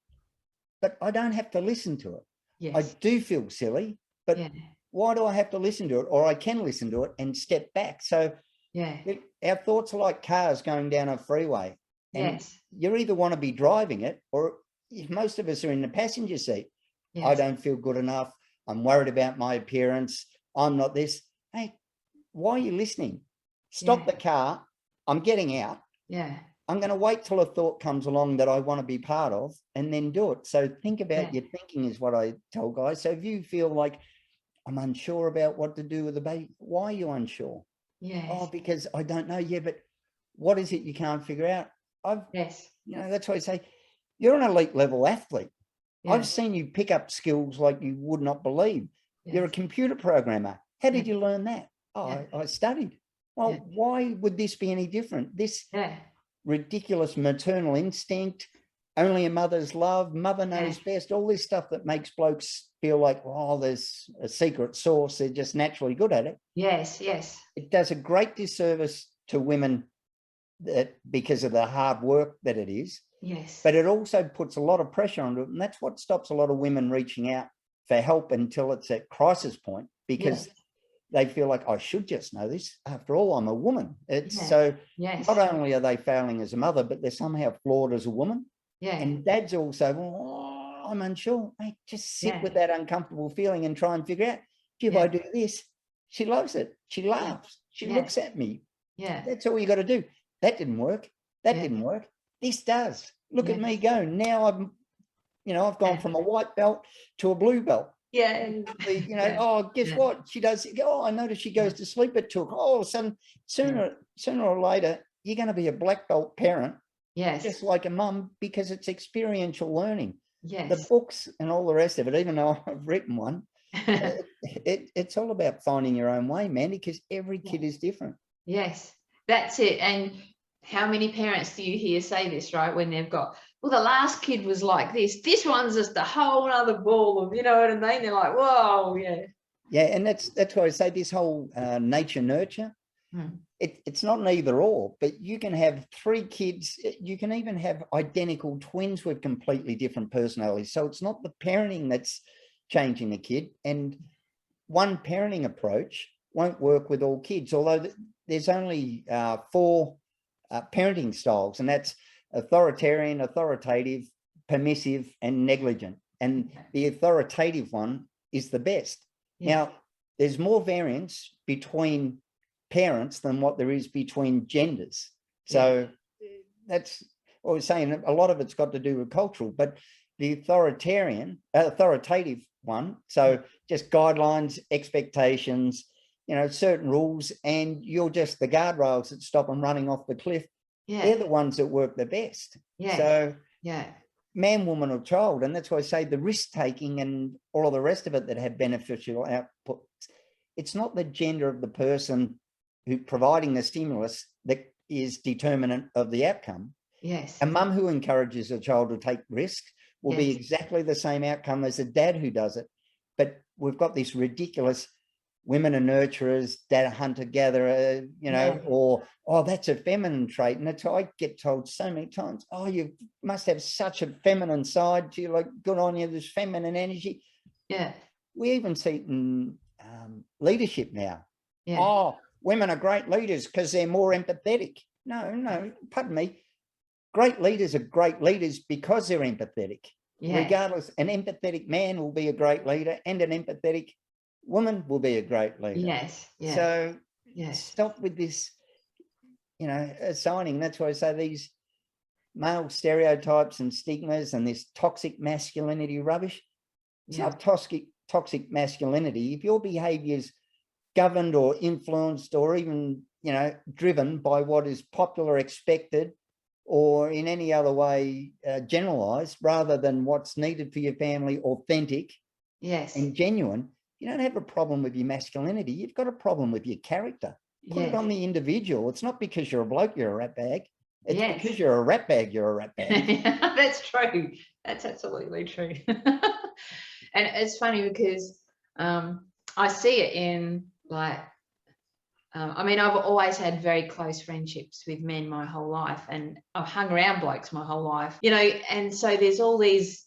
Speaker 2: but I don't have to listen to it. I do feel silly, but why do I have to listen to it? Or I can listen to it and step back. So our thoughts are like cars going down a freeway. And you either want to be driving it, or if most of us are in the passenger seat. I don't feel good enough. I'm worried about my appearance. I'm not this. Hey, why are you listening? Stop the car. I'm getting out. I'm going to wait till a thought comes along that I want to be part of, and then do it. So think about your thinking is what I tell guys. So if you feel like I'm unsure about what to do with the baby, why are you unsure? Oh, because I don't know. But what is it you can't figure out? You know, that's why I say you're an elite level athlete. I've seen you pick up skills like you would not believe. You're a computer programmer. How did you learn that? Oh, I studied. Well, why would this be any different? This ridiculous maternal instinct, only a mother's love, mother knows best, all this stuff that makes blokes feel like, oh, there's a secret sauce, they're just naturally good at it. It does a great disservice to women that because of the hard work that it is. But it also puts a lot of pressure on it, and that's what stops a lot of women reaching out for help until it's at crisis point, because they feel like, I should just know this. After all, I'm a woman. It's so not only are they failing as a mother, but they're somehow flawed as a woman. And dads also, oh, I'm unsure. Mate, just sit with that uncomfortable feeling and try and figure out, if I do this, she loves it. She laughs. She looks at me. That's all you got to do. That didn't work. That didn't work. This does. Look at me go. Now I've gone from a white belt to a blue belt.
Speaker 1: Yeah.
Speaker 2: Oh, guess what? She does. Oh, I notice she goes to sleep at 2 o'clock. All of a sudden, sooner or later, you're going to be a black belt parent.
Speaker 1: Yes.
Speaker 2: Just like a mum, because it's experiential learning.
Speaker 1: Yes.
Speaker 2: The books and all the rest of it, even though I've written one, it's all about finding your own way, Mandy, because every kid is different.
Speaker 1: Yes, that's it. And how many parents do you hear say this, right? When they've got, well, the last kid was like this one's just a whole other ball of, you know what I mean? They're like, whoa, yeah.
Speaker 2: Yeah, and that's why I say this whole nature nurture, it's not an either or, but you can have 3 kids. You can even have identical twins with completely different personalities. So it's not the parenting that's changing the kid. And one parenting approach won't work with all kids, although there's only 4 parenting styles, and that's authoritarian, authoritative, permissive, and negligent. And the authoritative one is the best. Now, there's more variance between parents than what there is between genders. So that's what we're saying. A lot of it's got to do with cultural, but the authoritative one, so just guidelines, expectations, certain rules, and you're just the guardrails that stop them running off the cliff. They're the ones that work the best. So man, woman, or child. And that's why I say the risk taking and all of the rest of it that have beneficial output. It's not the gender of the person who providing the stimulus that is determinant of the outcome.
Speaker 1: Yes.
Speaker 2: A mum who encourages a child to take risks will be exactly the same outcome as a dad who does it. But we've got this ridiculous women are nurturers, dad a hunter gatherer, or, oh, that's a feminine trait. And that's I get told so many times, oh, you must have such a feminine side to you, like, good on you, this feminine energy.
Speaker 1: Yeah.
Speaker 2: We even see it in leadership now.
Speaker 1: Yeah.
Speaker 2: Oh, women are great leaders because they're more empathetic. No, pardon me. Great leaders are great leaders because they're empathetic. Regardless, an empathetic man will be a great leader, and an empathetic woman will be a great leader.
Speaker 1: Yes.
Speaker 2: So stop with this, assigning. That's why I say these male stereotypes and stigmas and this toxic masculinity rubbish. It's not toxic masculinity. If your behavior's governed or influenced or even, driven by what is popular, expected, or in any other way generalized, rather than what's needed for your family, authentic and genuine, you don't have a problem with your masculinity. You've got a problem with your character. Put it on the individual. It's not because you're a bloke, you're a rat bag. It's because you're a rat bag, you're a rat bag.
Speaker 1: That's true. That's absolutely true. And it's funny because I see it in, like, I've always had very close friendships with men my whole life, and I've hung around blokes my whole life, and so there's all these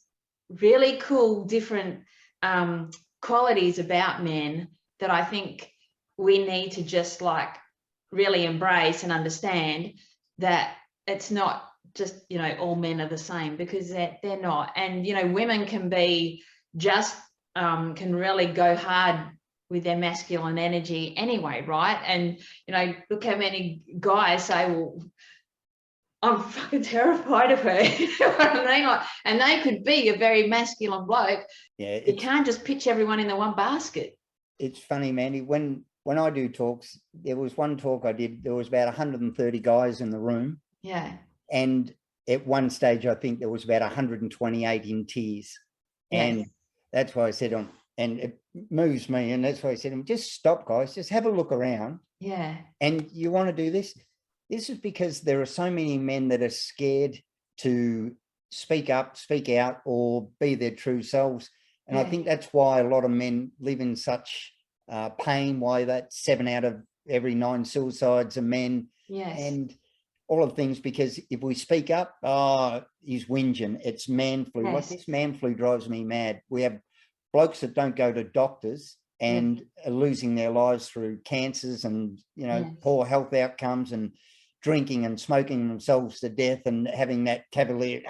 Speaker 1: really cool different qualities about men that I think we need to just really embrace and understand that it's not just, all men are the same, because they're not. And, women can be just, can really go hard with their masculine energy anyway, right? And, look how many guys say, well, I'm fucking terrified of her. You know what I mean? And they could be a very masculine bloke. Yeah, you can't just pitch everyone in the one basket.
Speaker 2: It's funny, Mandy, when I do talks, there was one talk I did, there was about 130 guys in the room.
Speaker 1: Yeah.
Speaker 2: And at one stage, I think there was about 128 in tears. And that's why I said, and it moves me, and that's why I said, just stop, guys, just have a look around.
Speaker 1: Yeah.
Speaker 2: And you want to do this? This is because there are so many men that are scared to speak up, speak out, or be their true selves. And I think that's why a lot of men live in such pain, why that 7 out of every 9 suicides are men.
Speaker 1: Yes. And
Speaker 2: all of things, because if we speak up, oh, he's whinging, it's man flu. Like, this man flu drives me mad. We have blokes that don't go to doctors and are losing their lives through cancers and, poor health outcomes, and drinking and smoking themselves to death and having that cavalier,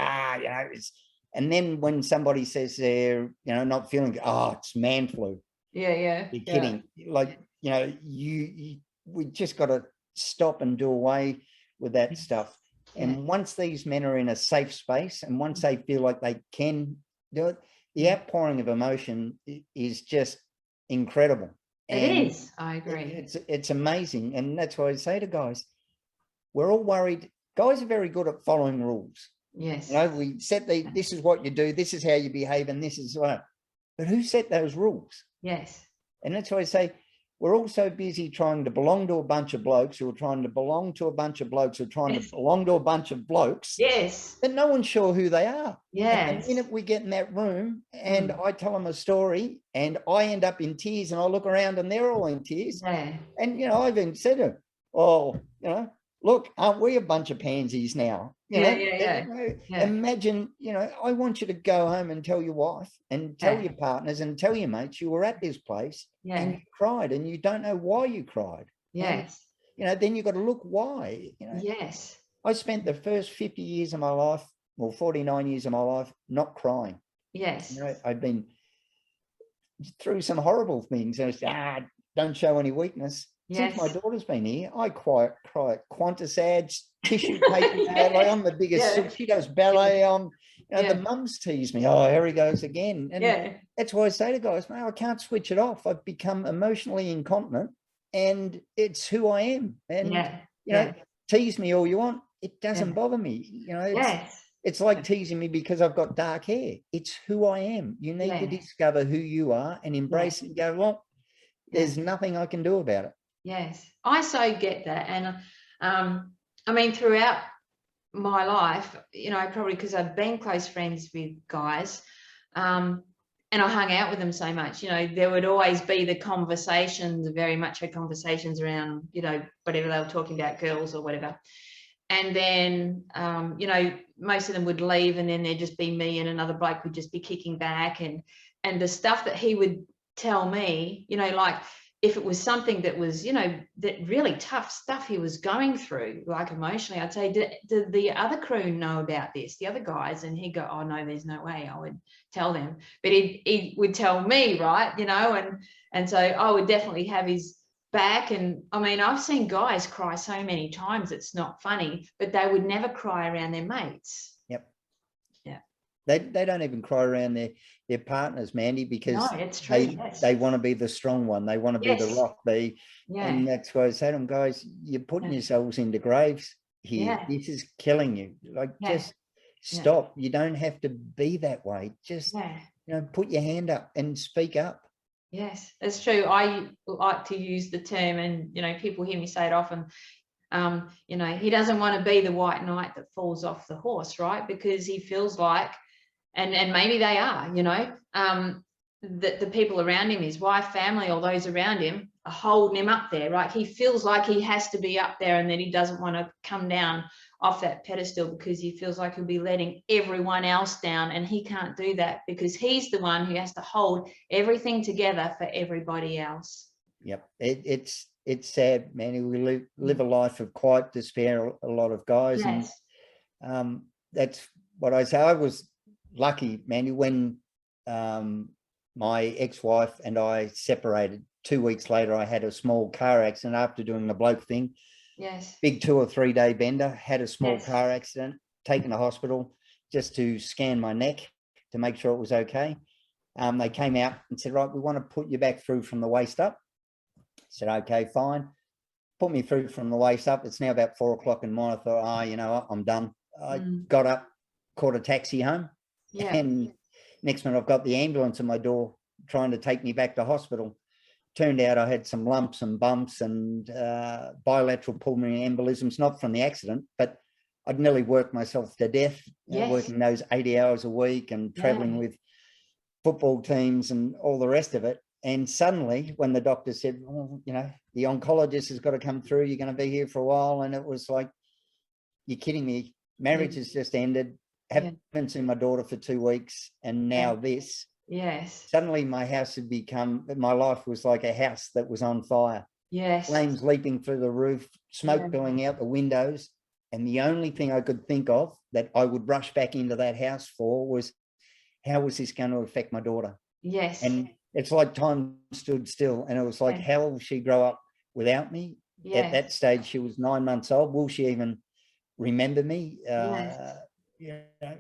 Speaker 2: and then when somebody says they're, not feeling, it's man flu.
Speaker 1: Yeah.
Speaker 2: You're kidding. Like, we just got to stop and do away with that stuff. And once these men are in a safe space, and once they feel like they can do it, the outpouring of emotion is just incredible.
Speaker 1: It is. I agree.
Speaker 2: It's amazing. And that's why I say to guys, we're all worried. Guys are very good at following rules.
Speaker 1: Yes.
Speaker 2: You know, we set this is what you do, this is how you behave, and this is what. But who set those rules?
Speaker 1: Yes.
Speaker 2: And that's why I say we're all so busy trying to belong to a bunch of blokes who are trying to belong to a bunch of blokes who are trying to belong to a bunch of blokes.
Speaker 1: Yes.
Speaker 2: But no one's sure who they are.
Speaker 1: Yes.
Speaker 2: And the minute we get in that room and I tell them a story and I end up in tears and I look around and they're all in tears.
Speaker 1: Yeah.
Speaker 2: And, you know, I've even said to them, oh, you know, look, aren't we a bunch of pansies now? You know, imagine, you know, I want you to go home and tell your wife and tell your partners and tell your mates you were at this place and you cried and you don't know why you cried.
Speaker 1: Yes.
Speaker 2: And, you know, then you've got to look why, you know.
Speaker 1: Yes.
Speaker 2: I spent the first 50 years of my life, well, 49 years of my life, not crying.
Speaker 1: Yes.
Speaker 2: You know, I've been through some horrible things. And I said, don't show any weakness.
Speaker 1: Yes.
Speaker 2: Since my daughter's been here, I cry Qantas ads, tissue paper ad. Like I'm the biggest. She does ballet on. You know, the mums tease me. Oh, here he goes again. And that's why I say to guys, mate, I can't switch it off. I've become emotionally incontinent, and it's who I am. And you know, tease me all you want. It doesn't bother me. You know, it's like teasing me because I've got dark hair. It's who I am. You need to discover who you are and embrace it and go, well, there's nothing I can do about it.
Speaker 1: Yes, I so get that. And I mean, throughout my life, you know, probably because I've been close friends with guys, and I hung out with them so much, you know, there would always be the conversations, very macho conversations around, you know, whatever they were talking about, girls or whatever. And then, you know, most of them would leave and then there'd just be me and another bloke would just be kicking back. And the stuff that he would tell me, you know, like, if it was something that was, you know, that really tough stuff he was going through, like emotionally, I'd say, did the other crew know about this, the other guys? And he'd go, oh, no, there's no way I would tell them. But he would tell me, right, you know, and so I would definitely have his back. And I mean, I've seen guys cry so many times, it's not funny, but they would never cry around their mates.
Speaker 2: They don't even cry around their partners, Mandy, because
Speaker 1: it's true,
Speaker 2: they want to be the strong one. They want to be the rock. And that's why I say to them, guys, you're putting yourselves into graves here. This is killing you. Like, just stop. You don't have to be that way. Just, you know, put your hand up and speak up.
Speaker 1: Yes, it's true. I like to use the term, and, you know, people hear me say it often, you know, he doesn't want to be the white knight that falls off the horse, right? Because he feels like, and maybe they are, you know, that the people around him, his wife, family, or those around him, are holding him up there, right? He feels like he has to be up there and that he doesn't want to come down off that pedestal because he feels like he'll be letting everyone else down, and he can't do that because he's the one who has to hold everything together for everybody else.
Speaker 2: Yep, it's sad, man. We live a life of quiet despair, a lot of guys. And that's what I say. I was lucky, Mandy, when my ex-wife and I separated. 2 weeks later, I had a small car accident after doing the bloke thing. Big 2 or 3 day bender, had a small car accident, taken to hospital just to scan my neck to make sure it was okay. They came out and said, right, we want to put you back through from the waist up. I said, okay, fine. Put me through from the waist up. It's now about 4 o'clock in the morning. I thought, oh, you know what, I'm done. I got up, caught a taxi home. And next minute I've got the ambulance at my door trying to take me back to hospital. Turned out I had some lumps and bumps and bilateral pulmonary embolisms, not from the accident, but I'd nearly worked myself to death, working those 80 hours a week and traveling with football teams and all the rest of it. And suddenly when the doctor said, well, you know, the oncologist has got to come through, you're going to be here for a while. And it was like, you're kidding me. Marriage has just ended. Haven't seen my daughter for 2 weeks. And now this. Suddenly my house had become, my life was like a house that was on fire. Flames leaping through the roof, smoke billowing out the windows. And the only thing I could think of that I would rush back into that house for was, how was this going to affect my daughter? And it's like time stood still. And it was like, how will she grow up without me? At that stage, she was 9 months old. Will she even remember me?
Speaker 1: Yes.
Speaker 2: You know,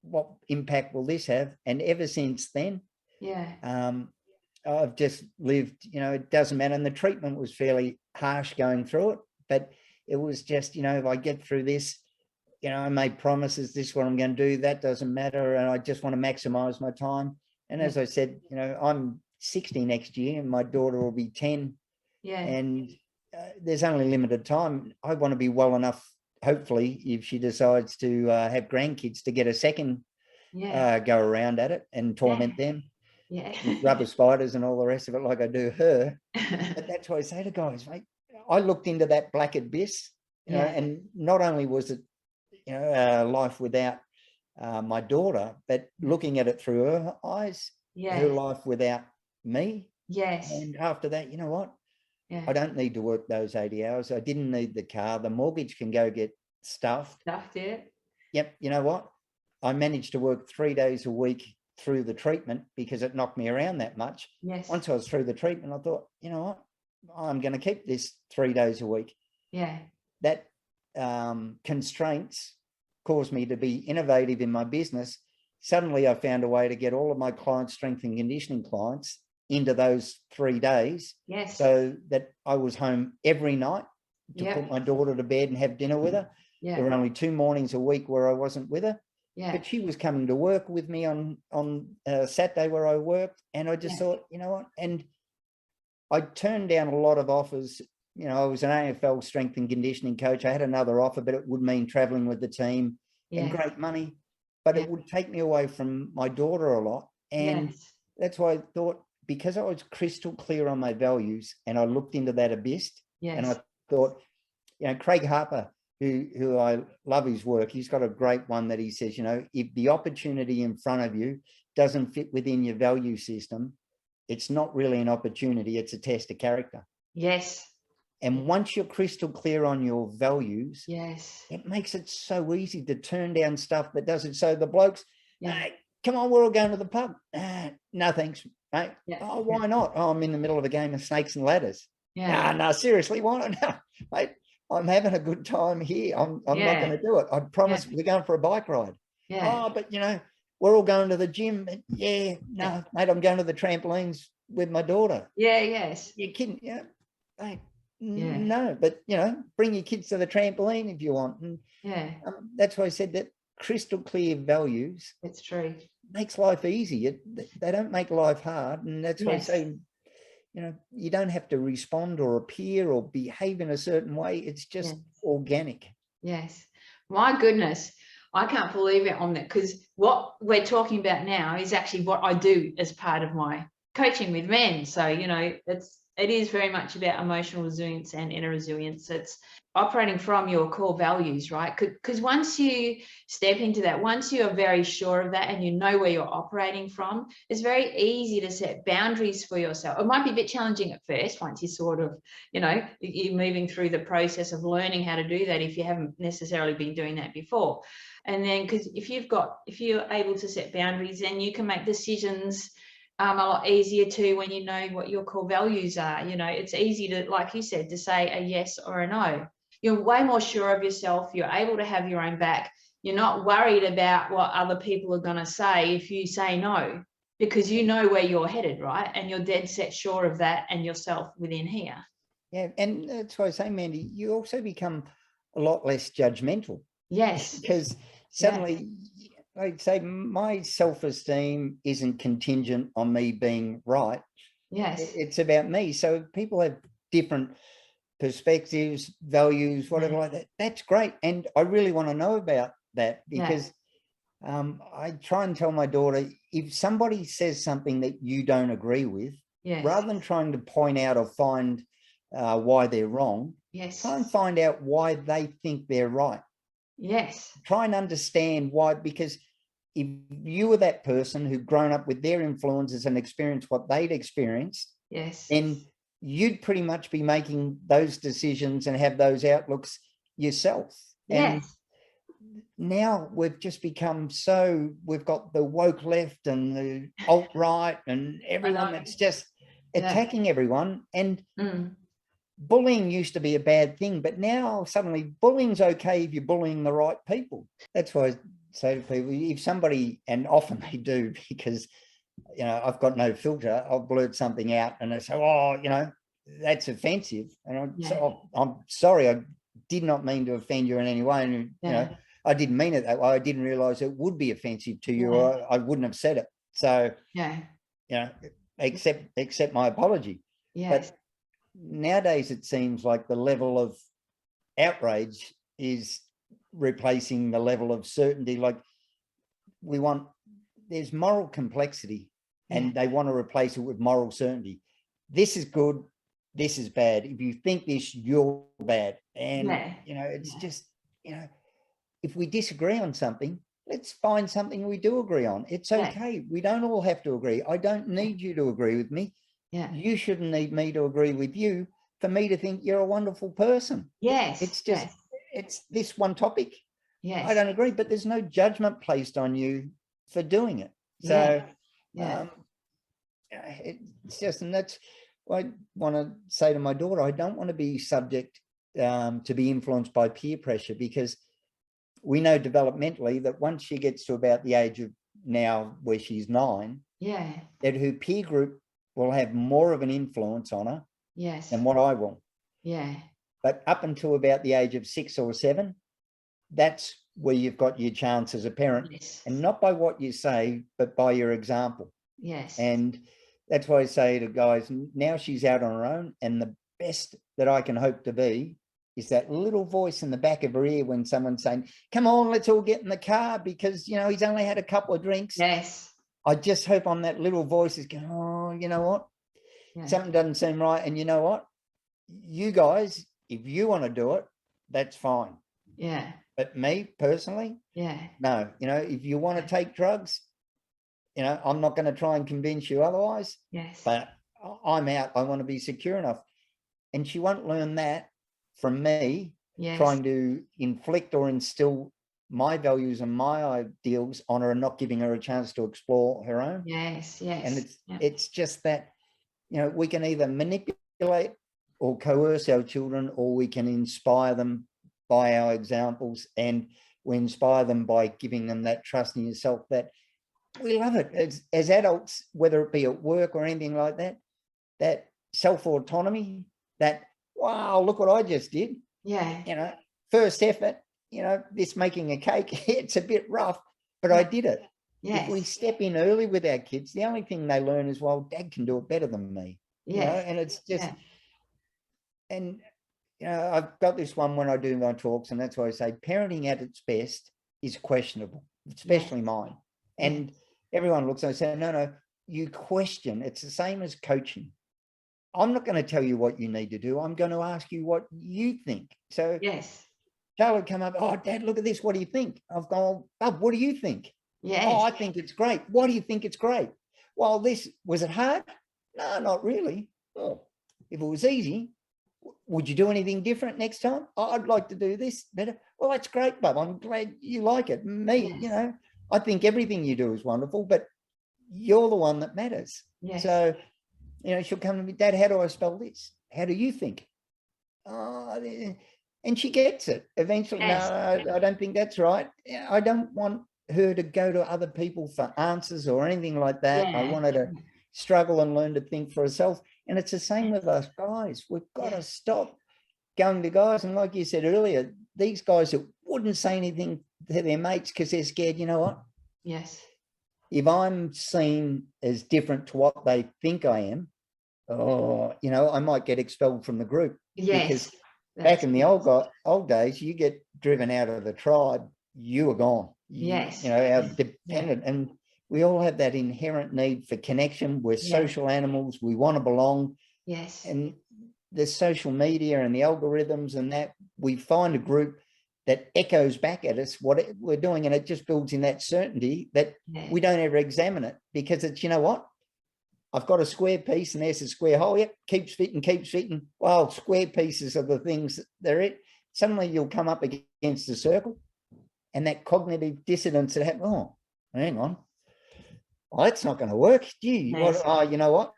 Speaker 2: what impact will this have? And ever since then,
Speaker 1: Yeah.
Speaker 2: I've just lived, you know, it doesn't matter. And the treatment was fairly harsh going through it, but it was just, you know, if I get through this, you know, I made promises, this is what I'm going to do, that doesn't matter. And I just want to maximize my time. And
Speaker 1: Yeah.
Speaker 2: as I said, you know, I'm 60 next year and my daughter will be 10.
Speaker 1: Yeah.
Speaker 2: And there's only limited time. I want to be well enough, hopefully, if she decides to have grandkids, to get a second
Speaker 1: Yeah.
Speaker 2: go around at it and torment them
Speaker 1: Yeah.
Speaker 2: with rubber spiders and all the rest of it like I do her. But that's why I say to guys, mate, I looked into that black abyss, you know,
Speaker 1: Yeah.
Speaker 2: and not only was it, you know, life without my daughter, but looking at it through her eyes,
Speaker 1: Yeah.
Speaker 2: her life without me.
Speaker 1: Yes.
Speaker 2: And after that, you know what?
Speaker 1: Yeah.
Speaker 2: I don't need to work those 80 hours. I didn't need the car. The mortgage can go get stuffed.
Speaker 1: Stuffed it.
Speaker 2: Yep. You know what? I managed to work 3 days a week through the treatment because it knocked me around that much.
Speaker 1: Yes.
Speaker 2: Once I was through the treatment, I thought, you know what? I'm going to keep this 3 days a week.
Speaker 1: Yeah.
Speaker 2: That constraints caused me to be innovative in my business. Suddenly I found a way to get all of my clients, strength and conditioning clients, into those 3 days.
Speaker 1: Yes.
Speaker 2: So that I was home every night to
Speaker 1: Yep.
Speaker 2: put my daughter to bed and have dinner with her.
Speaker 1: Yeah.
Speaker 2: There were only 2 mornings a week where I wasn't with her.
Speaker 1: Yeah.
Speaker 2: But she was coming to work with me on Saturday where I worked. And I just thought, you know what? And I turned down a lot of offers. You know, I was an AFL strength and conditioning coach. I had another offer, but it would mean traveling with the team and great money. But it would take me away from my daughter a lot. And that's why I thought, because I was crystal clear on my values and I looked into that abyss, and I thought, you know, Craig Harper, who I love his work, he's got a great one that he says, you know, if the opportunity in front of you doesn't fit within your value system, it's not really an opportunity, it's a test of character.
Speaker 1: Yes.
Speaker 2: And once you're crystal clear on your values, it makes it so easy to turn down stuff that doesn't. So the blokes, hey, come on, we're all going to the pub. No, thanks, mate. Oh, why not? Oh, I'm in the middle of a game of snakes and ladders. No, seriously, why not? No, mate, I'm having a good time here. I'm not going to do it. I promise we're going for a bike ride. Oh, but you know, we're all going to the gym. No, mate, I'm going to the trampolines with my daughter. You're kidding. Mate. No, but you know, bring your kids to the trampoline if you want. And that's why I said that crystal clear values.
Speaker 1: It's true.
Speaker 2: Makes life easy. They don't make life hard. And that's why I say, you know, you don't have to respond or appear or behave in a certain way. It's just organic.
Speaker 1: Yes. My goodness. I can't believe it on that, because what we're talking about now is actually what I do as part of my coaching with men. So, you know, it is very much about emotional resilience and inner resilience. It's operating from your core values, right? Because once you step into that, once you are very sure of that and you know where you're operating from, it's very easy to set boundaries for yourself. It might be a bit challenging at first once you sort of, you know, you're moving through the process of learning how to do that if you haven't necessarily been doing that before. And then, because if you're able to set boundaries, then you can make decisions a lot easier too when you know what your core values are. You know, it's easy to, like you said, to say a yes or a no. You're way more sure of yourself. You're able to have your own back. You're not worried about what other people are going to say if you say no, because you know where you're headed, right? And you're dead set sure of that and yourself within here.
Speaker 2: Yeah, and that's why I say, Mandy, you also become a lot less judgmental.
Speaker 1: Yes.
Speaker 2: Because suddenly, I'd say my self-esteem isn't contingent on me being right.
Speaker 1: Yes.
Speaker 2: It's about me. So people have different perspectives, values, whatever like that. That's great. And I really want to know about that, because I try and tell my daughter, if somebody says something that you don't agree with, rather than trying to point out or find why they're wrong, try and find out why they think they're right.
Speaker 1: Yes.
Speaker 2: Try and understand why, because if you were that person who'd grown up with their influences and experienced what they'd experienced, then you'd pretty much be making those decisions and have those outlooks yourself. And now we've just become we've got the woke left and the alt-right and everyone that's just attacking everyone. And bullying used to be a bad thing, but now suddenly bullying's okay if you're bullying the right people. That's why I say to people, if somebody, and often they do, because, you know, I've got no filter, I'll blurt something out and they say, oh, you know, that's offensive. And I'm sorry, I did not mean to offend you in any way. And, you know, I didn't mean it that way. I didn't realize it would be offensive to you, or I wouldn't have said it. So, you know, accept my apology. But nowadays it seems like the level of outrage is replacing the level of certainty. Like there's moral complexity, and they want to replace it with moral certainty. This is good, this is bad. If you think this, you're bad. And you know, it's just, you know, if we disagree on something, let's find something we do agree on. It's okay. We don't all have to agree. I don't need you to agree with me. You shouldn't need me to agree with you for me to think you're a wonderful person. It's just, it's this one topic. I don't agree, but there's no judgment placed on you for doing it. So it's just, and that's what I want to say to my daughter. I don't want to be subject to be influenced by peer pressure, because we know developmentally that once she gets to about the age of now where she's 9, that her peer group will have more of an influence on her than what I will. But up until about the age of 6 or 7, that's where you've got your chance as a parent, and not by what you say, but by your example. And that's why I say to guys, now she's out on her own, and the best that I can hope to be is that little voice in the back of her ear when someone's saying, come on, let's all get in the car because, you know, he's only had a couple of drinks. I just hope on that little voice is going, oh, you know what? Something doesn't seem right. And you know what? You guys, if you want to do it, that's fine. But me personally, no, you know, if you want to take drugs, you know, I'm not going to try and convince you otherwise. But I'm out. I want to be secure enough. And she won't learn that from me trying to inflict or instill my values and my ideals on her and not giving her a chance to explore her own. And it's just that, you know, we can either manipulate or coerce our children, or we can inspire them by our examples, and we inspire them by giving them that trust in yourself that we love it as adults, whether it be at work or anything like that, that self-autonomy, that, wow, look what I just did. You know, first effort, you know, this making a cake, it's a bit rough, but I did it. If we step in early with our kids, the only thing they learn is, well, Dad can do it better than me. You know, and it's just, and, you know, I've got this one when I do my talks, and that's why I say parenting at its best is questionable, especially mine. And everyone looks and I say, no, you question. It's the same as coaching. I'm not going to tell you what you need to do. I'm going to ask you what you think. So Charlie would come up, oh, Dad, look at this. What do you think? I've gone, Bub, what do you think? Oh, I think it's great. Why do you think it's great? Well, was it hard? No, not really. Oh, if it was easy, would you do anything different next time? Oh, I'd like to do this better. Well, that's great, Bub. I'm glad you like it. Me, you know, I think everything you do is wonderful, but you're the one that matters. So, you know, she'll come to me, Dad, how do I spell this? How do you think? Oh, and she gets it eventually. No, I don't think that's right. I don't want her to go to other people for answers or anything like that. I want her to struggle and learn to think for herself. And it's the same with us guys. We've got to stop going to guys. And like you said earlier, these guys that wouldn't say anything to their mates because they're scared, you know what? If I'm seen as different to what they think I am, you know, I might get expelled from the group. Because back in the old days, you get driven out of the tribe, you were gone. You know, our dependent, and we all have that inherent need for connection. We're social animals. We want to belong. And the social media and the algorithms and that, we find a group that echoes back at us what we're doing, and it just builds in that certainty that we don't ever examine it, because it's, you know what? I've got a square piece and there's a square hole. Yep, keeps fitting. Well, square pieces are the things they're it. Suddenly you'll come up against a circle, and that cognitive dissonance that happens. Oh, hang on. Well, that's not going to work. Gee, you know what?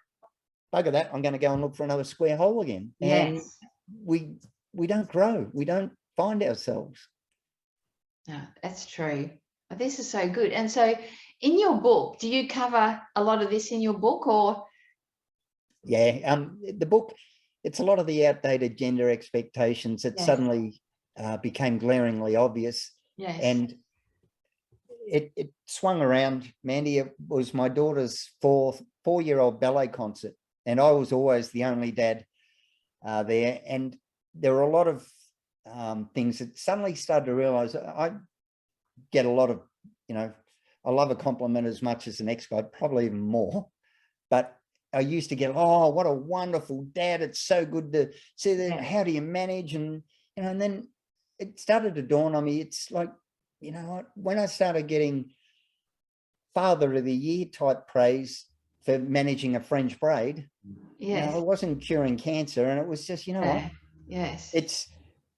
Speaker 2: bugger that, I'm going to go and look for another square hole again. And
Speaker 1: Yes.
Speaker 2: we don't grow. We don't find ourselves.
Speaker 1: No, that's true. This is so good. And so in your book, do you cover a lot of this in your book, or?
Speaker 2: Yeah, the book, it's a lot of the outdated gender expectations that
Speaker 1: Yes.
Speaker 2: suddenly became glaringly obvious.
Speaker 1: Yes.
Speaker 2: And it swung around, Mandy. It was my daughter's four-year-old ballet concert, and I was always the only dad there. And there were a lot of things that suddenly started to realize. I get a lot of, I love a compliment as much as the next guy, probably even more. But I used to get, oh, what a wonderful dad. It's so good to see that.
Speaker 1: Yeah.
Speaker 2: How do you manage? And, and then it started to dawn on me. It's like, when I started getting Father of the Year type praise for managing a French braid,
Speaker 1: Yes.
Speaker 2: I wasn't curing cancer. And it was just, what?
Speaker 1: Yes.
Speaker 2: It's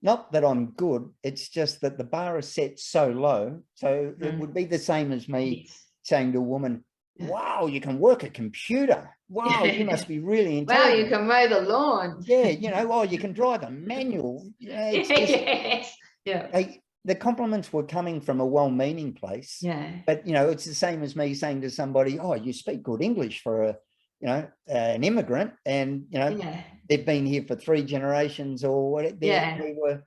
Speaker 2: not that I'm good. It's just that the bar is set so low. So it would be the same as me saying to a woman, wow, you can work a computer. Wow, you must be really intelligent.
Speaker 1: Wow, you can mow the lawn.
Speaker 2: Yeah, oh, you can drive a manual. It's just,
Speaker 1: yes. Yeah.
Speaker 2: The compliments were coming from a well-meaning place.
Speaker 1: Yeah.
Speaker 2: But, it's the same as me saying to somebody, oh, you speak good English for an immigrant, and, they've been here for 3 generations or whatever. We were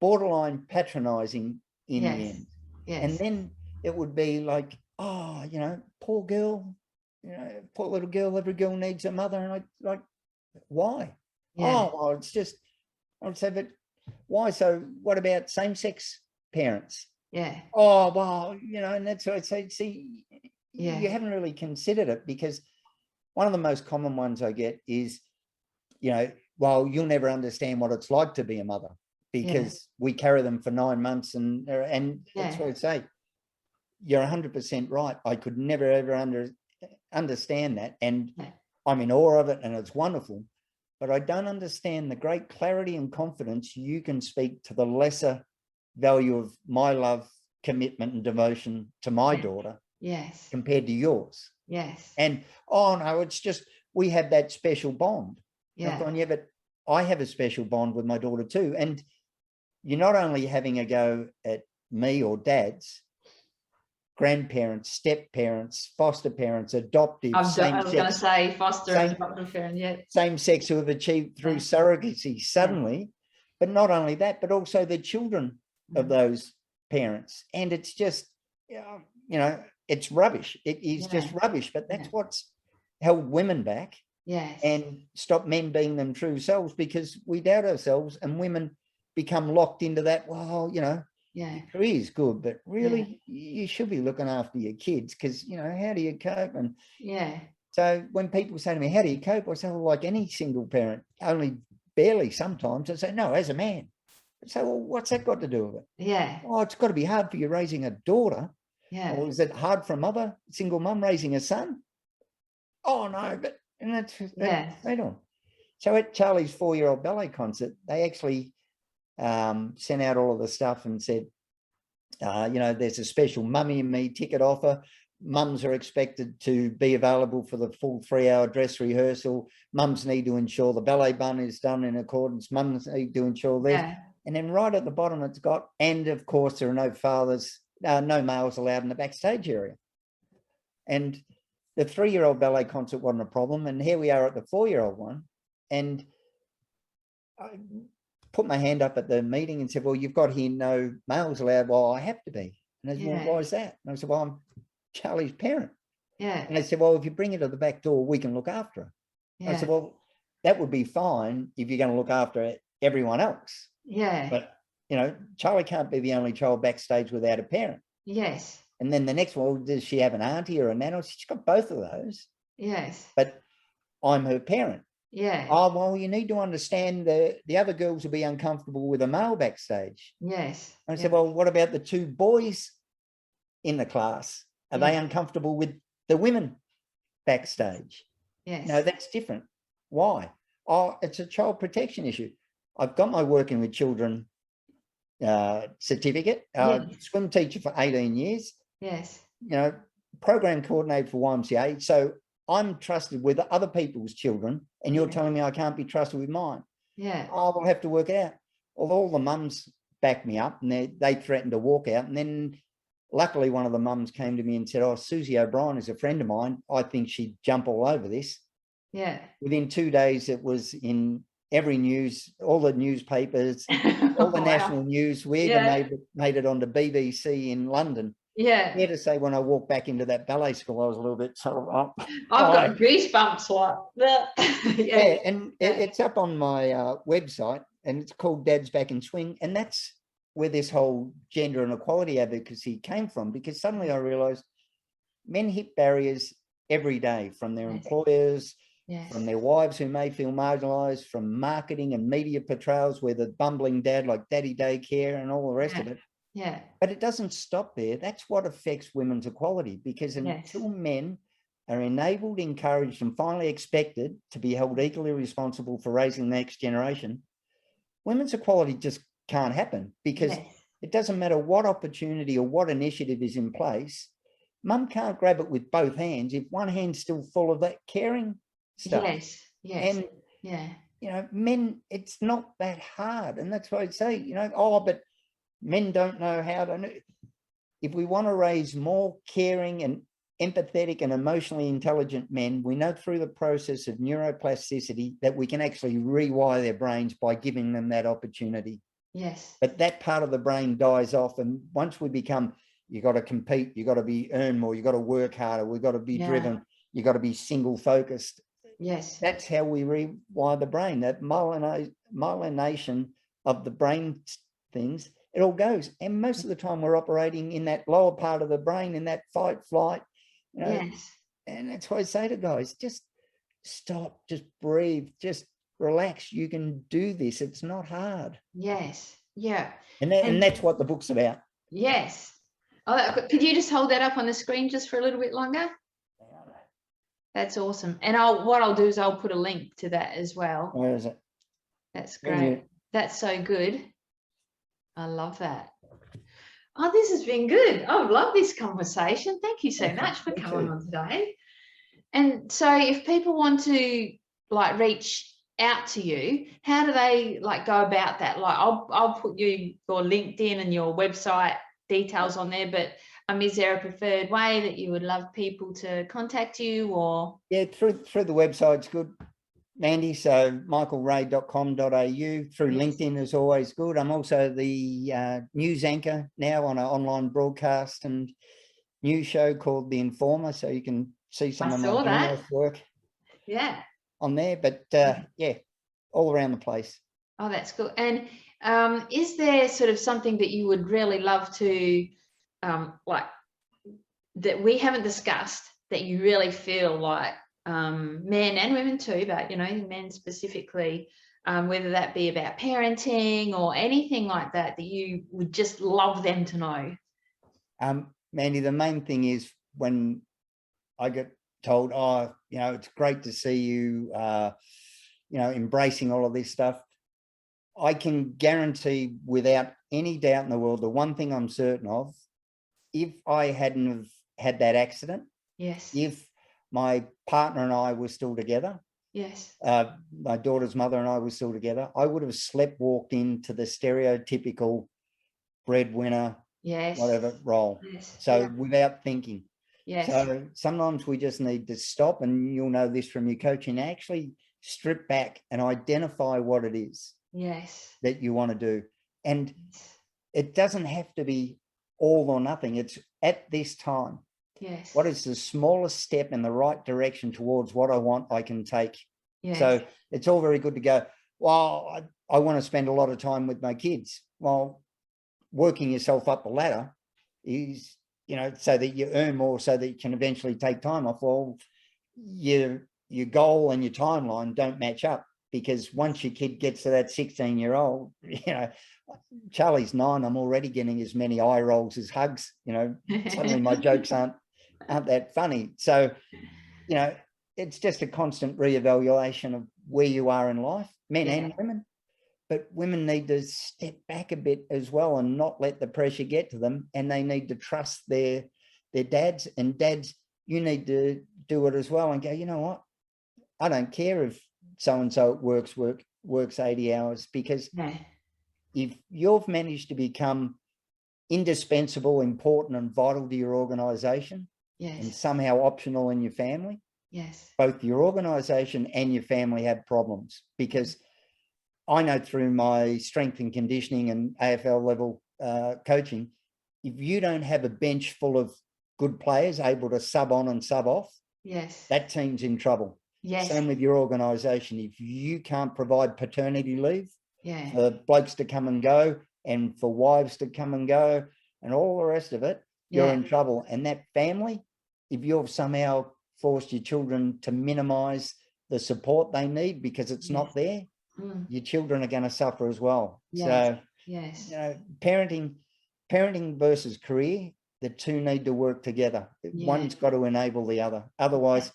Speaker 2: borderline patronizing in the end.
Speaker 1: Yes.
Speaker 2: And then it would be like, oh, poor girl, poor little girl, every girl needs a mother. And I like, why? Oh, well, it's just, I'd say, but why? So what about same-sex parents?
Speaker 1: Yeah.
Speaker 2: Oh, well, and that's what I'd say. See, you haven't really considered it, because one of the most common ones I get is, well, you'll never understand what it's like to be a mother, because we carry them for 9 months, and that's what I'd say. You're 100% right. I could never, ever understand that. And I'm in awe of it, and it's wonderful. But I don't understand the great clarity and confidence you can speak to the lesser value of my love, commitment, and devotion to my daughter compared to yours.
Speaker 1: Yes.
Speaker 2: And, oh, no, it's just, we have that special bond. I've gone, yeah, but I have a special bond with my daughter too. And you're not only having a go at me or dads, grandparents, step-parents, foster parents, adoptive,
Speaker 1: I was going to say foster and adoptive parent,
Speaker 2: same sex who have achieved through surrogacy suddenly. But not only that, but also the children of those parents. And it's just, it's rubbish. It is just rubbish. But that's what's held women back.
Speaker 1: Yes.
Speaker 2: And stop men being them true selves, because we doubt ourselves, and women become locked into that. Well, career is good, but really you should be looking after your kids, because how do you cope? And so when people say to me, how do you cope? I say, well, like any single parent, only barely sometimes. I say, no, as a man. I say, well, what's that got to do with it? Oh, it's got to be hard for you raising a daughter. Or is it hard for a mother, single mum, raising a son? Oh no, but and that's right on. So at Charlie's 4-year-old ballet concert, they actually sent out all of the stuff and said, there's a special Mummy and Me ticket offer. Mums are expected to be available for the full 3-hour dress rehearsal. Mums need to ensure the ballet bun is done in accordance. Mums need to ensure this. And then right at the bottom, it's got, and of course, there are no males allowed in the backstage area. And the 3-year-old ballet concert wasn't a problem. And here we are at the 4-year-old one. And I put my hand up at the meeting and said, well, you've got here no males allowed. Well, I have to be. And they said, well, why is that? And I said, well, I'm Charlie's parent. And they said, well, if you bring her to the back door, we can look after her. I said, well, that would be fine if you're going to look after everyone else. But, Charlie can't be the only child backstage without a parent. And then the next one, does she have an auntie or a nana? She's got both of those. But I'm her parent. Oh, well, you need to understand the other girls will be uncomfortable with a male backstage. I said, well, what about the 2 boys in the class? Are they uncomfortable with the women backstage? No, that's different. Why? Oh, it's a child protection issue. I've got my working with children certificate, swim teacher for 18 years. Program coordinator for YMCA. So I'm trusted with other people's children, and you're telling me I can't be trusted with mine.
Speaker 1: Yeah.
Speaker 2: I will have to work it out. All the mums backed me up, and they threatened to walk out. And then luckily one of the mums came to me and said, oh, Susie O'Brien is a friend of mine. I think she'd jump all over this.
Speaker 1: Yeah.
Speaker 2: Within 2 days, it was in every news, all the newspapers, all the
Speaker 1: Wow.
Speaker 2: national news. We even made it onto BBC in London.
Speaker 1: Yeah.
Speaker 2: Fair to say, when I walked back into that ballet school, I was a little bit sort of,
Speaker 1: I've got goosebumps like
Speaker 2: yeah, and it's up on my website, and it's called Dad's Back in Swing, and that's where this whole gender and equality advocacy came from, because suddenly I realized men hit barriers every day from their employers, from their wives who may feel marginalized, from marketing and media portrayals where the bumbling dad like daddy daycare and all the rest of it.
Speaker 1: Yeah.
Speaker 2: But it doesn't stop there. That's what affects women's equality, because until men are enabled, encouraged, and finally expected to be held equally responsible for raising the next generation, women's equality just can't happen, because it doesn't matter what opportunity or what initiative is in place. Mum can't grab it with both hands if one hand's still full of that caring stuff. And, you know, men, it's not that hard. And that's why I'd say, you know, oh, but men don't know how to. If we want to raise more caring and empathetic and emotionally intelligent men, we know through the process of neuroplasticity that we can actually rewire their brains by giving them that opportunity.
Speaker 1: Yes.
Speaker 2: But that part of the brain dies off, and once we become, you got to compete, you got to earn more, you got to work harder, we've got to be driven, you got to be single focused.
Speaker 1: Yes.
Speaker 2: That's how we rewire the brain. That myelination of the brain things, it all goes. And most of the time we're operating in that lower part of the brain, in that fight, flight, you know. And that's why I say to guys, just stop, just breathe, just relax. You can do this. It's not hard.
Speaker 1: Yes. Yeah.
Speaker 2: And that's what the book's about.
Speaker 1: Yes. Oh, could you just hold that up on the screen just for a little bit longer? That's awesome. And what I'll do is I'll put a link to that as well.
Speaker 2: Where is it?
Speaker 1: That's great. That's so good. I love that. Oh, this has been good. I love this conversation. Thank you so much for coming on today. And so if people want to like reach out to you, how do they like go about that? Like I'll put your LinkedIn and your website details on there, but is there a preferred way that you would love people to contact you? Or
Speaker 2: through the website's good, Mandy. So michaelray.com.au. Through LinkedIn is always good. I'm also the news anchor now on an online broadcast and news show called TheInformer, so you can see some of my journalist work on there. But all around the place.
Speaker 1: Oh, that's cool. And is there sort of something that you would really love to like that we haven't discussed that you really feel like men and women too, but you know, men specifically, whether that be about parenting or anything like that, that you would just love them to know?
Speaker 2: Mandy, the main thing is when I get told, oh, you know, it's great to see you, you know, embracing all of this stuff. I can guarantee without any doubt in the world, the one thing I'm certain of, if I hadn't have had that accident, if my partner and I were still together, my daughter's mother and I were still together, I would have walked into the stereotypical breadwinner, whatever role. So without thinking. So sometimes we just need to stop, and you'll know this from your coaching, actually strip back and identify what it is that you want to do. And it doesn't have to be all or nothing. It's at this time. What is the smallest step in the right direction towards what I want I can take? So it's all very good to go, well, I want to spend a lot of time with my kids. Well, working yourself up the ladder is, you know, so that you earn more, so that you can eventually take time off. Well, your goal and your timeline don't match up, because once your kid gets to that 16-year-old, you know, Charlie's 9, I'm already getting as many eye rolls as hugs, you know, suddenly my jokes aren't that funny. So, you know, it's just a constant reevaluation of where you are in life, men and women. But women need to step back a bit as well and not let the pressure get to them. And they need to trust their dads, and dads you need to do it as well and go, you know what? I don't care if so-and-so works 80 hours, because
Speaker 1: Yeah.
Speaker 2: if you've managed to become indispensable, important and vital to your organisation,
Speaker 1: Yes.
Speaker 2: and somehow optional in your family,
Speaker 1: yes.
Speaker 2: both your organisation and your family have problems. Because I know through my strength and conditioning and AFL level coaching, if you don't have a bench full of good players able to sub on and sub off,
Speaker 1: Yes.
Speaker 2: that team's in trouble.
Speaker 1: Yes.
Speaker 2: Same with your organisation. If you can't provide paternity leave
Speaker 1: Yeah.
Speaker 2: for blokes to come and go and for wives to come and go and all the rest of it, you're in trouble. And that family, if you've somehow forced your children to minimise the support they need because it's not there, your children are going to suffer as well. So,
Speaker 1: yes.
Speaker 2: you know, parenting versus career, the two need to work together. One's got to enable the other. Otherwise,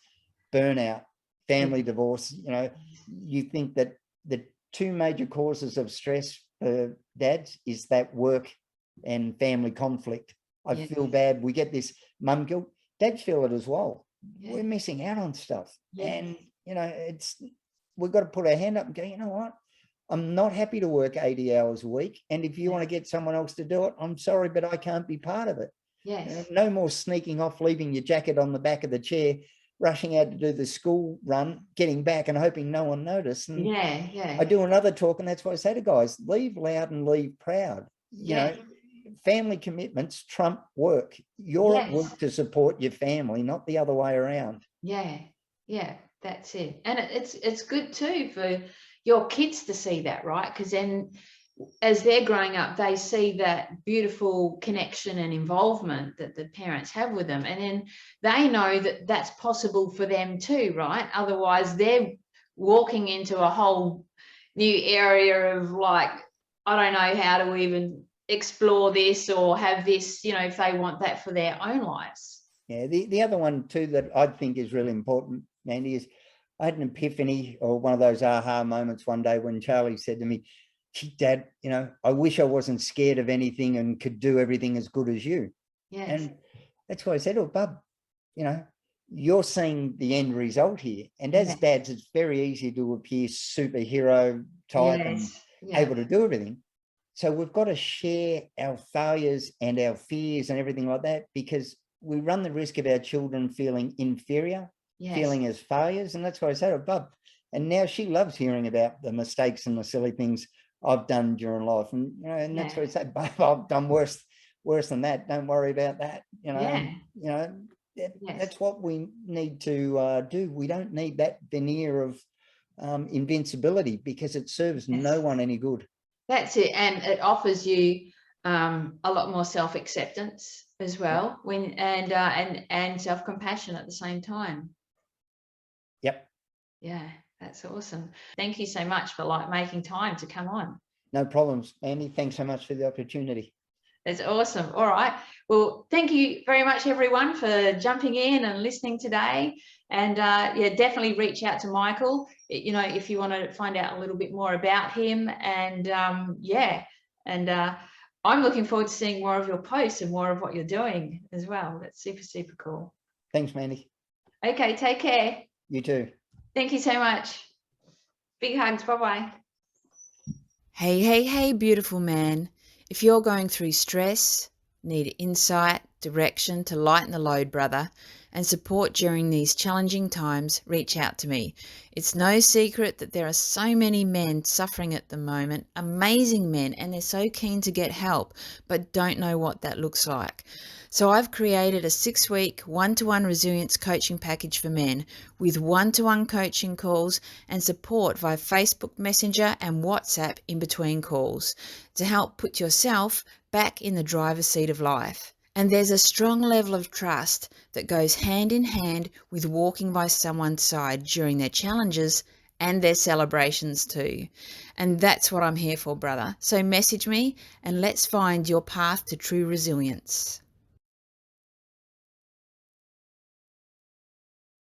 Speaker 2: burnout, family divorce, you know, you think that the two major causes of stress for dads is that work and family conflict. I feel bad. We get this mum guilt. Dads feel it as well. We're missing out on stuff. And, you know, we've got to put our hand up and go, you know what? I'm not happy to work 80 hours a week. And if you want to get someone else to do it, I'm sorry, but I can't be part of it.
Speaker 1: Yes.
Speaker 2: No more sneaking off, leaving your jacket on the back of the chair, rushing out to do the school run, getting back and hoping no one noticed. And I do another talk, and that's what I say to guys: leave loud and leave proud. You know, family commitments trump work. You're at work to support your family, not the other way around.
Speaker 1: Yeah, that's it. And it's good too for your kids to see that, right? Because then as they're growing up, they see that beautiful connection and involvement that the parents have with them. And then they know that that's possible for them too, right? Otherwise, they're walking into a whole new area of like, I don't know how to even explore this or have this, you know, if they want that for their own lives.
Speaker 2: Yeah, the other one too that I think is really important, Mandy, is I had an epiphany or one of those aha moments one day when Charlie said to me, Dad, you know, I wish I wasn't scared of anything and could do everything as good as you.
Speaker 1: Yes.
Speaker 2: And that's why I said, oh, Bub, you know, you're seeing the end result here. And as dads, it's very easy to appear superhero type and able to do everything. So we've got to share our failures and our fears and everything like that, because we run the risk of our children feeling inferior, feeling as failures. And that's why I said, oh, Bub. And now she loves hearing about the mistakes and the silly things I've done during life. And, you know, and that's why I say, Bub, I've done worse than that. Don't worry about that. You know, that's what we need to do. We don't need that veneer of invincibility, because it serves no one any good.
Speaker 1: That's it. And it offers you a lot more self-acceptance as well, when and self-compassion at the same time.
Speaker 2: Yep.
Speaker 1: Yeah, that's awesome. Thank you so much for making time to come on.
Speaker 2: No problems, Andy. Thanks so much for the opportunity.
Speaker 1: That's awesome. All right. Well, thank you very much, everyone, for jumping in and listening today. And definitely reach out to Michael, you know, if you want to find out a little bit more about him. And I'm looking forward to seeing more of your posts and more of what you're doing as well. That's super, super cool.
Speaker 2: Thanks, Mandy.
Speaker 1: Okay, take care.
Speaker 2: You too.
Speaker 1: Thank you so much. Big hugs. Bye-bye.
Speaker 3: Hey, beautiful man. If you're going through stress, need insight, direction to lighten the load, brother, and support during these challenging times, reach out to me. It's no secret that there are so many men suffering at the moment, amazing men, and they're so keen to get help, but don't know what that looks like. So I've created a 6-week one-to-one resilience coaching package for men with one-to-one coaching calls and support via Facebook Messenger and WhatsApp in between calls to help put yourself back in the driver's seat of life. And there's a strong level of trust that goes hand in hand with walking by someone's side during their challenges and their celebrations too. And that's what I'm here for, brother. So message me and let's find your path to true resilience.